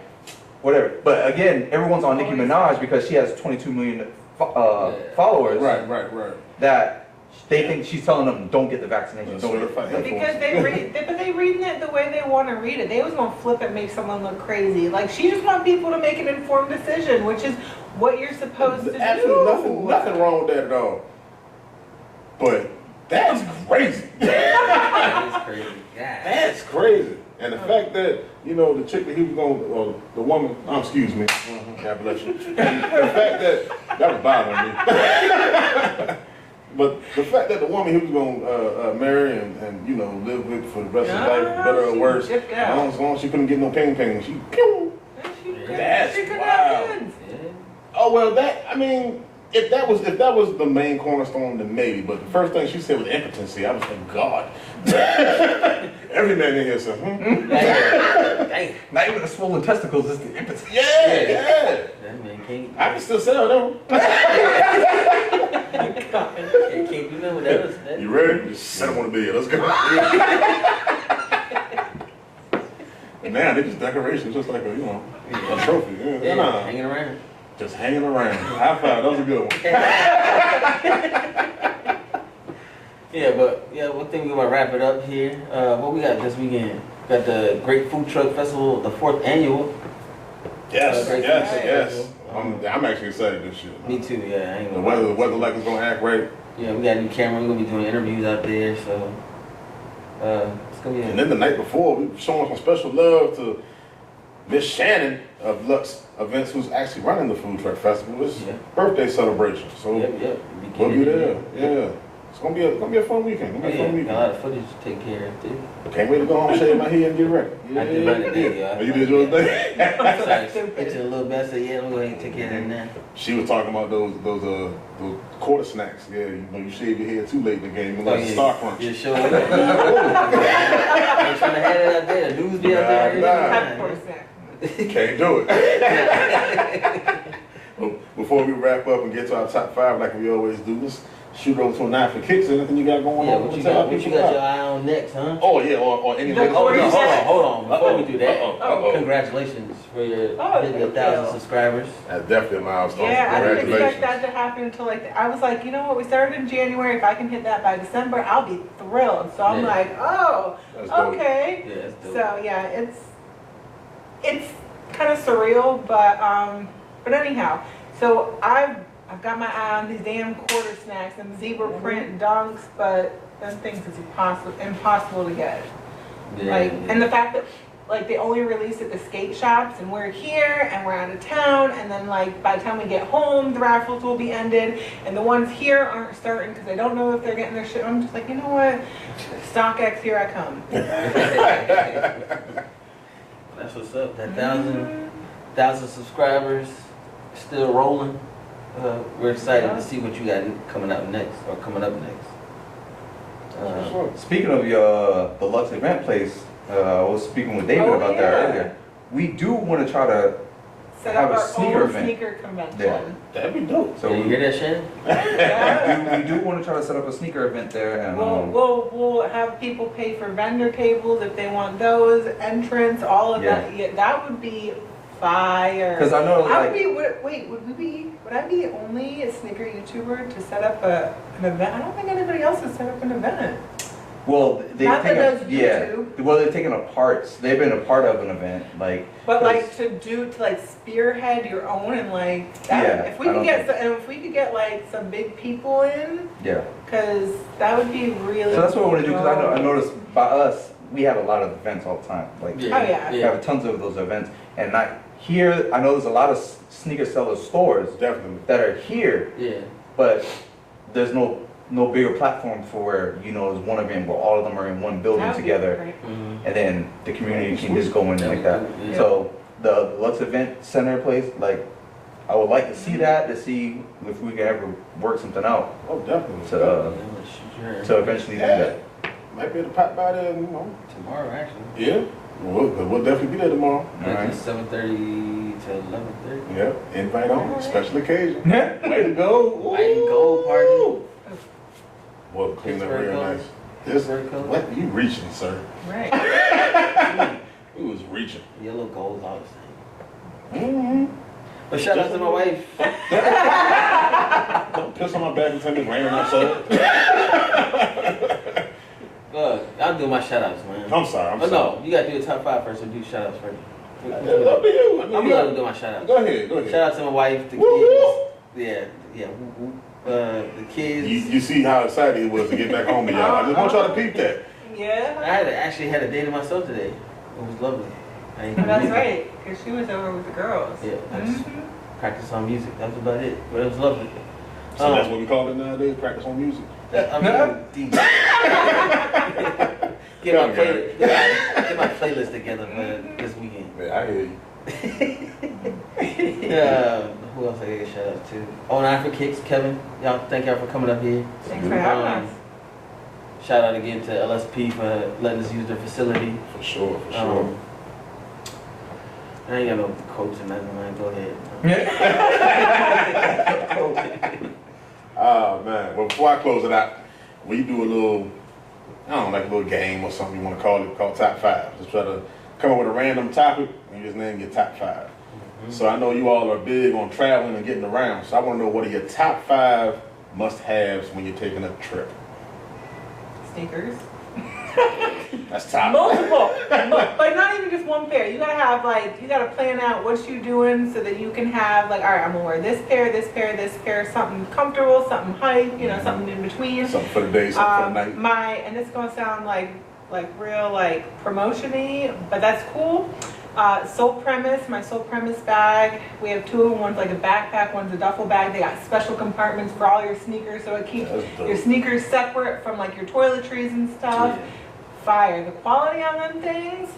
whatever. But again, everyone's on Nicki Minaj because she has 22 million followers. Right. That they think she's telling them don't get the vaccination. So Don't get it. Because they reading it the way they want to read it. They was gonna flip it and make someone look crazy. Like, she just want people to make an informed decision, which is what you're supposed to Absolutely do. nothing wrong with that at all. But that's crazy. That is crazy. God. That's crazy. And the fact that, the chick that he was going, or the woman, excuse me, God bless you. The fact that was bothering me. But the fact that the woman he was going to marry and live with for the rest of his life, better or worse, as long as she couldn't get no pain, she pew. That's wild. Oh, well, if that was the main cornerstone, then maybe. But the first thing she said was impotency. I was like, God. Every man in here said, Dang. Not even the swollen testicles, it's the impotency. Yeah. That man can't. I can still sell them. Can't do nothing with that. You ready? Just set them on the bed. Let's go. Now they just decorations, just like a trophy. Hanging around. Just hanging around. High five. That was a good one. One thing we're gonna wrap it up here. What we got this weekend? We got the Great Food Truck Festival, the 4th annual. Yes. I'm actually excited this year. Me too. Yeah, I ain't The gonna weather like it's gonna act right. Yeah, we got a new camera. We're gonna be doing interviews out there, so it's gonna be. And then the night before, we were showing some special love to Miss Shannon of Lux Events, who's actually running the Food Truck Festival. It's birthday celebration, so we'll be there. Yeah, it's gonna be a fun weekend. Got a lot of footage to take care of too. Can't wait to go home and shave my head and get ready. I did my thing, y'all. Oh, you did your thing? Sorry, itching a little bit. So yeah, I'm going to take care of that now. She was talking about those quarter snacks. Yeah, you shave your hair too late in the game. You like Star Crunch. Yeah, sure. I'm trying to have it out there. The news be out there. Can't do it. Well, before we wrap up and get to our top 5 like we always do, let's shoot over to a 9 for Kicks. Anything you got going on? What you got your eye on next, huh? Oh yeah, or any latest. Oh no, hold on. Before we do that, congratulations for hitting 1,000 subscribers. That's definitely a milestone. Yeah, I didn't expect that to happen until I was like, we started in January. If I can hit that by December, I'll be thrilled. So I'm like, okay. Yeah, that's dope. So yeah, it's kind of surreal, but anyhow, so I've got my eye on these damn quarter snacks and zebra print dunks, but them things is impossible to get. And the fact that they only release at the skate shops, and we're here and we're out of town, and then by the time we get home, the raffles will be ended, and the ones here aren't starting because I don't know if they're getting their shit. I'm just like, you know what? StockX, here I come. That's what's up. That 1,000 subscribers still rolling. We're excited to see what you got coming up next. Speaking of the Lux event place, I was speaking with David about that earlier. We do want to try to set have up a our sneaker own event. sneaker convention. Yeah. That'd be dope. So Yeah, you we, hear that, Shannon? Yeah. we do want to try to set up a sneaker event there, and We'll have people pay for vendor tables if they want those, entrance, all of Yeah. that. Yeah, that would be fire. because I know I would like be, would I be the only sneaker YouTuber to set up an event? I don't think anybody else has set up an event. well they've Not that taken does yeah YouTube. well they've taken a part they've been a part of an event like But 'cause- like to like spearhead your own and like that, Yeah, if we I could don't get, and if we could get like some big people in, yeah. cause that would be really. So that's what I want to do because I cool. noticed by us we have a lot of events all the time like Oh, yeah. we have tons of those events and not here. I know there's a lot of sneaker seller stores Definitely. that are here, Yeah. but there's no bigger platform for where there's one event where all of them are in one building That would be together, great. Mm-hmm. and then the community can just go in like that. Yeah. So the Lux Event Center place, like, I would like to see that to see if we can ever work something out Oh, definitely. to eventually do that. Might be able to pop by there, Tomorrow, actually. Yeah. We'll definitely be there tomorrow. Alright. 7:30 to 11:30. Yeah. Invite on. Special occasion. Yeah. Way to go. White and gold party. Well, clean up Pittsburgh real colors. nice. This, Pittsburgh colors. what? You reaching, sir. Right. He was reaching. Yellow gold's all the same. Mm-hmm. But shout out to my wife. Don't piss on my back and tell me it's raining outside. Look, I'll do my shout outs, man. I'm sorry. I'm Oh, sorry. no, you gotta do the top 5 first, so do shout outs first. It's up to you. I mean, I'm you gonna got- do my shout outs. Go ahead. Go ahead. Shout out to my wife, the Woo, kids. Yeah. Woo, woo. The kids. You see how excited he was to get back home to y'all. I just want y'all to peep that. Yeah. Actually had a date to myself today. It was lovely. I ain't That's music. right, because she was over with the girls. Yeah, I just Mhm. practiced on music. That was about it. But it was lovely. So that's what we call it nowadays, practice on music. I mean, DJ. Get my playlist together for this weekend. Yeah, I hear you. Who else I gotta shout out to? Oh, and Afro Kicks, Kevin. Y'all, thank y'all for coming up here. Thanks for having us. Shout out again to LSP for letting us use their facility. For sure, for sure. I ain't got no quotes or nothing, man. Go ahead. Oh man. Well, before I close it out, we do a little, I don't know, like a little game or something you want to call it, called Top 5. Just try to come up with a random topic and you just name your top 5. So I know you all are big on traveling and getting around. So I want to know what are your top 5 must-haves when you're taking a trip. Sneakers. That's top. Multiple. But not even just one pair. You gotta have like, you gotta plan out what you're doing so that you can have like, all right, I'm gonna wear this pair, this pair, this pair, something comfortable, something hype, something in between. Something for the day, something for the night. And it's gonna sound like real like promotion-y, but that's cool. Soul Premise, my Soul Premise bag. We have 2 of them. One's like a backpack, one's a duffel bag. They got special compartments for all your sneakers, so it keeps That's dope. your sneakers separate from like your toiletries and stuff. Yeah, Fire. The quality on them things,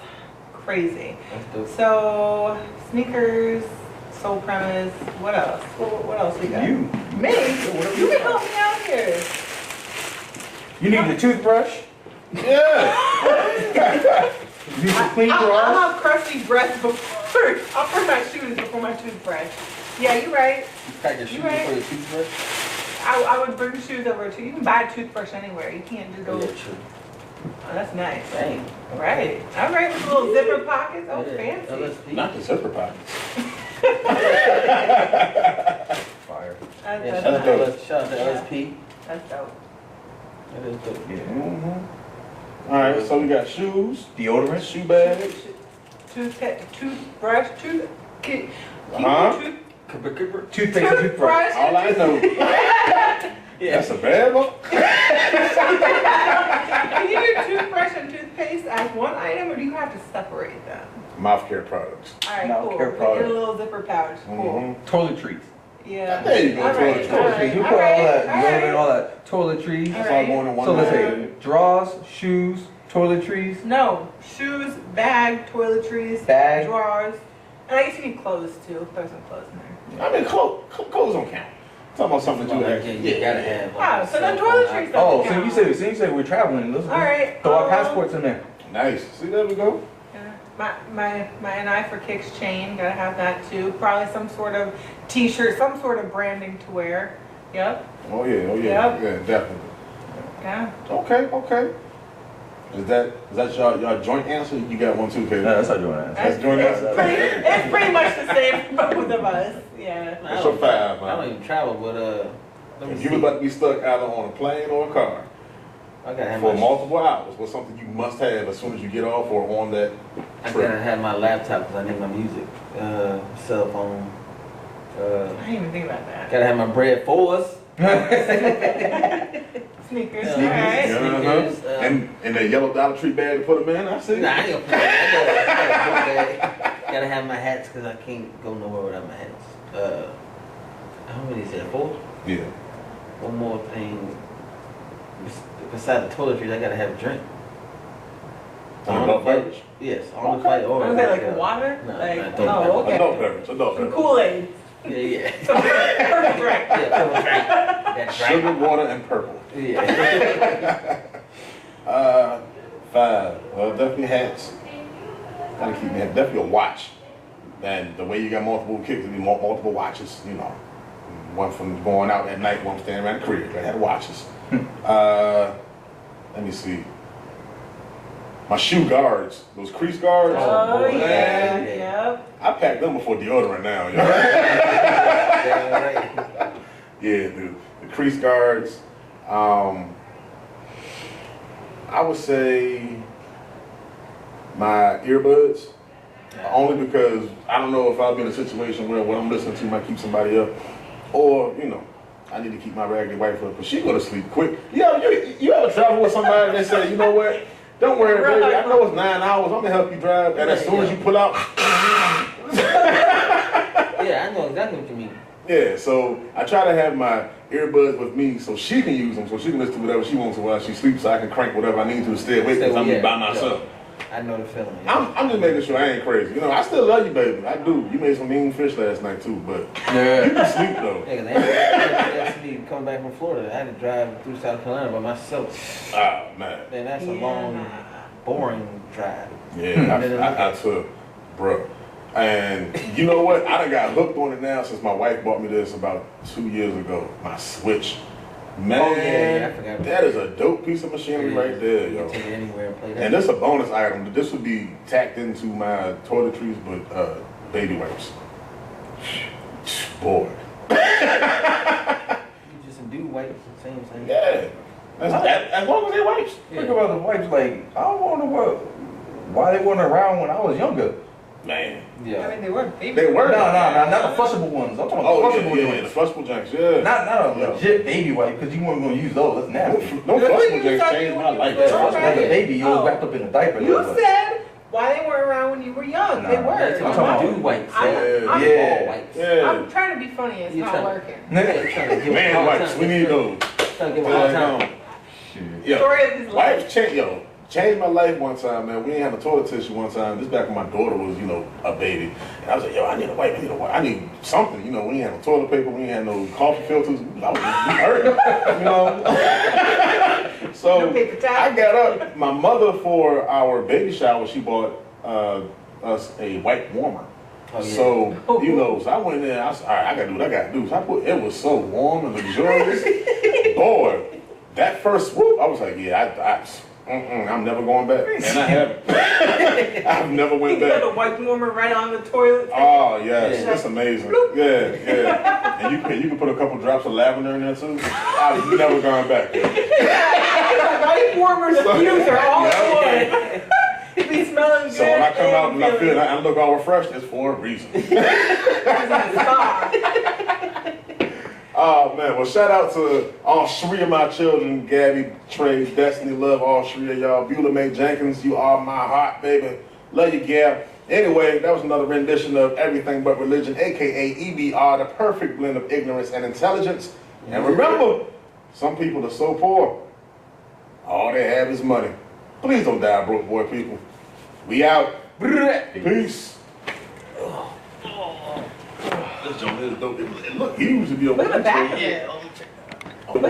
crazy. that's dope. So sneakers, Soul Premise. What else? What else we got? You Me? You can help me out here. need a toothbrush. Yeah. You need some clean I'll drawers. have crusty breath before. I'll put my shoes before my toothbrush. Yeah, you're right. You pack your shoes right. before your toothbrush? I would bring shoes over too. You can buy a toothbrush anywhere. You can't just go. Yeah, true. Oh, that's nice. Dang. Right. All right, with the little zipper pockets. Oh, Yeah, fancy. LSP. Not the zipper pockets. Fire. That's, Yeah, that's, nice. shout out to Yeah. LSP. That's dope. That is dope. Yeah. Mm-hmm. All right, so we got shoes, Deodorant. shoe bags. Toothbrush, keep Uh-huh. your Toothpaste and toothbrush. toothbrush. All I know. Yeah. That's a bad one. Can you do toothbrush and toothpaste as one item, or do you have to separate them? Mouth care products. All right, Mouth cool. care Put in a product. little zipper pouch. Cool. Mhm. Toiletries. Yeah. There you go, All right, toiletries. all Toiletries. right, You all put all right, that, all deodorant, right. all that. Toiletries. That's all going in one So let's bag. say drawers, shoes, toiletries, No, shoes, bag, toiletries, bag. drawers, and I guess you need clothes too. Throw some clothes in there. I mean, clothes don't count. Talking about something you Yeah, actually. you gotta have. Wow, so then cell phone toiletries app. Oh, doesn't so count. you said we're traveling. Let's All right. throw our passports in there. Nice. See, there we go. Yeah. My an eye for kicks chain, gotta have that too. Probably some sort of t-shirt, some sort of branding to wear. Yep, Oh yeah, Yep. yeah, definitely. yeah. Okay. Is that y'all joint answer? You got one too, Kate? No, that's not doing that. That's joint answer. It's pretty much the same for both of us, yeah. I What's don't- your five, I man? don't even travel, but let me If see. you was about to be stuck either on a plane or a car I gotta have for my multiple hours, what's something you must have as soon as you get off or on that I trip? gotta have my laptop because I need my music, cell phone. I didn't even think about that. Gotta have my bread for us. Sneakers, Sneakers, alright. Yeah, Sneakers, and that yellow Dollar Tree bag to put them in, I see. Nah, I ain't gonna put that. I gotta gotta have my hats because I can't go nowhere without my hats. How many is that? 4? Yeah. One more thing. Besides the toiletries, I gotta have a drink. Adult beverage. Yes, on the flight or. Was that like water? No, Like, not oh, okay. Adult beverage. Some Yeah. Kool-Aid. Yeah. Perfect drink. Yeah, purple drink. That Sugar, drink. water, and purple. Yeah. 5. Well, definitely hats. Gotta keep me definitely a watch. And the way you got multiple kicks, you multiple watches, you know. One from going out at night, one standing around the crib. I had watches. Let me see. My shoe guards, those crease guards. Oh, boy. yeah, Yeah. yep. I pack them before deodorant now. Yo. Damn right. Yeah, the crease guards. I would say my earbuds. Only because I don't know if I'll be in a situation where what I'm listening to might keep somebody up. Or, you know, I need to keep my raggedy wife up. But she go to sleep quick. You ever travel with somebody and they say, you know what? Don't worry, baby. I know it's 9 hours. I'm going to help you drive. And as soon as you pull out. Yeah, I know exactly what you mean. Yeah, so I try to have my earbuds with me so she can use them, so she can listen to whatever she wants while she sleeps, so I can crank whatever I need to stay awake because I'm Yeah, by myself. I know the feeling. Yeah. I'm just making sure I ain't crazy. You know, I still love you, baby. I do. You made some mean fish last night too, but you Yeah. can sleep though. Yeah, cause that's me coming back from Florida. I had to drive through South Carolina by myself. Ah, man. Man, that's a long, boring drive. Yeah, I took, bro. And you know what? I done got hooked on it now since my wife bought me this about 2 years ago. My Switch. Man, Oh, yeah, I forgot about that is a dope piece of machinery right there, You yo. can take it anywhere and play that. And this is a bonus item. This would be tacked into my toiletries, but baby wipes. Boy. You just do wipes, the same thing. Yeah. As long as they wipes. Think about the wipes, like, I don't wonder why they weren't around when I was younger. Man. I Yeah. mean, they were baby. They were. No, not the flushable ones. I'm talking about Oh, the yeah, flushable the joints. flushable junks, yeah. Not a legit baby wipe, because you weren't going to use those. That's nasty. No That's what flushable you junks thought changed you my would life. use. As a Right. baby, you was wrapped up in a diaper. You said why they weren't around when you were young. They Nah, were. That's what I'm talking I'm about- do wipes. I'm- I'm- Yeah. Ball wipes. Yeah. I'm trying to be funny. It's You not trying- working. Yeah, trying to give Man them a hard wipes, time. we need those. Trying to give them a hard time. Yeah. Story of his life. Wipes changed my life one time, man. We didn't have a toilet tissue one time. This back when my daughter was, a baby. And I was like, yo, I need a wipe. I need something. We didn't have no toilet paper. We didn't have no coffee filters. I was hurt, So No paper towel. I got up. My mother, for our baby shower, she bought us a wipe warmer. Oh, yeah. So, so I went in there, I said, all right, I gotta do what I gotta do. So it was so warm and luxurious. Boy, that first swoop, I was like, yeah, I'm never going back. And I haven't. I've never went You got back. a white warmer right on the toilet. Oh, yes, Yeah. it's amazing. Yeah. And you can put a couple drops of lavender in there too. I've never gone back. The white warmer, the fumes are all in. It be smelling good. So when I come out and I feeling feel I look all refreshed, it's for a reason. Stop. Oh man, well shout out to all 3 of my children, Gabby, Trey, Destiny, love all 3 of y'all. Beulah Mae Jenkins, you are my heart, baby. Love you, Gab. Anyway, that was another rendition of Everything But Religion, aka EBR, the perfect blend of ignorance and intelligence. And remember, some people are so poor, all they have is money. Please don't die broke, boy, people. We out. Peace. This joint is dope. It look huge to be a Look at the back of wheelchair. it.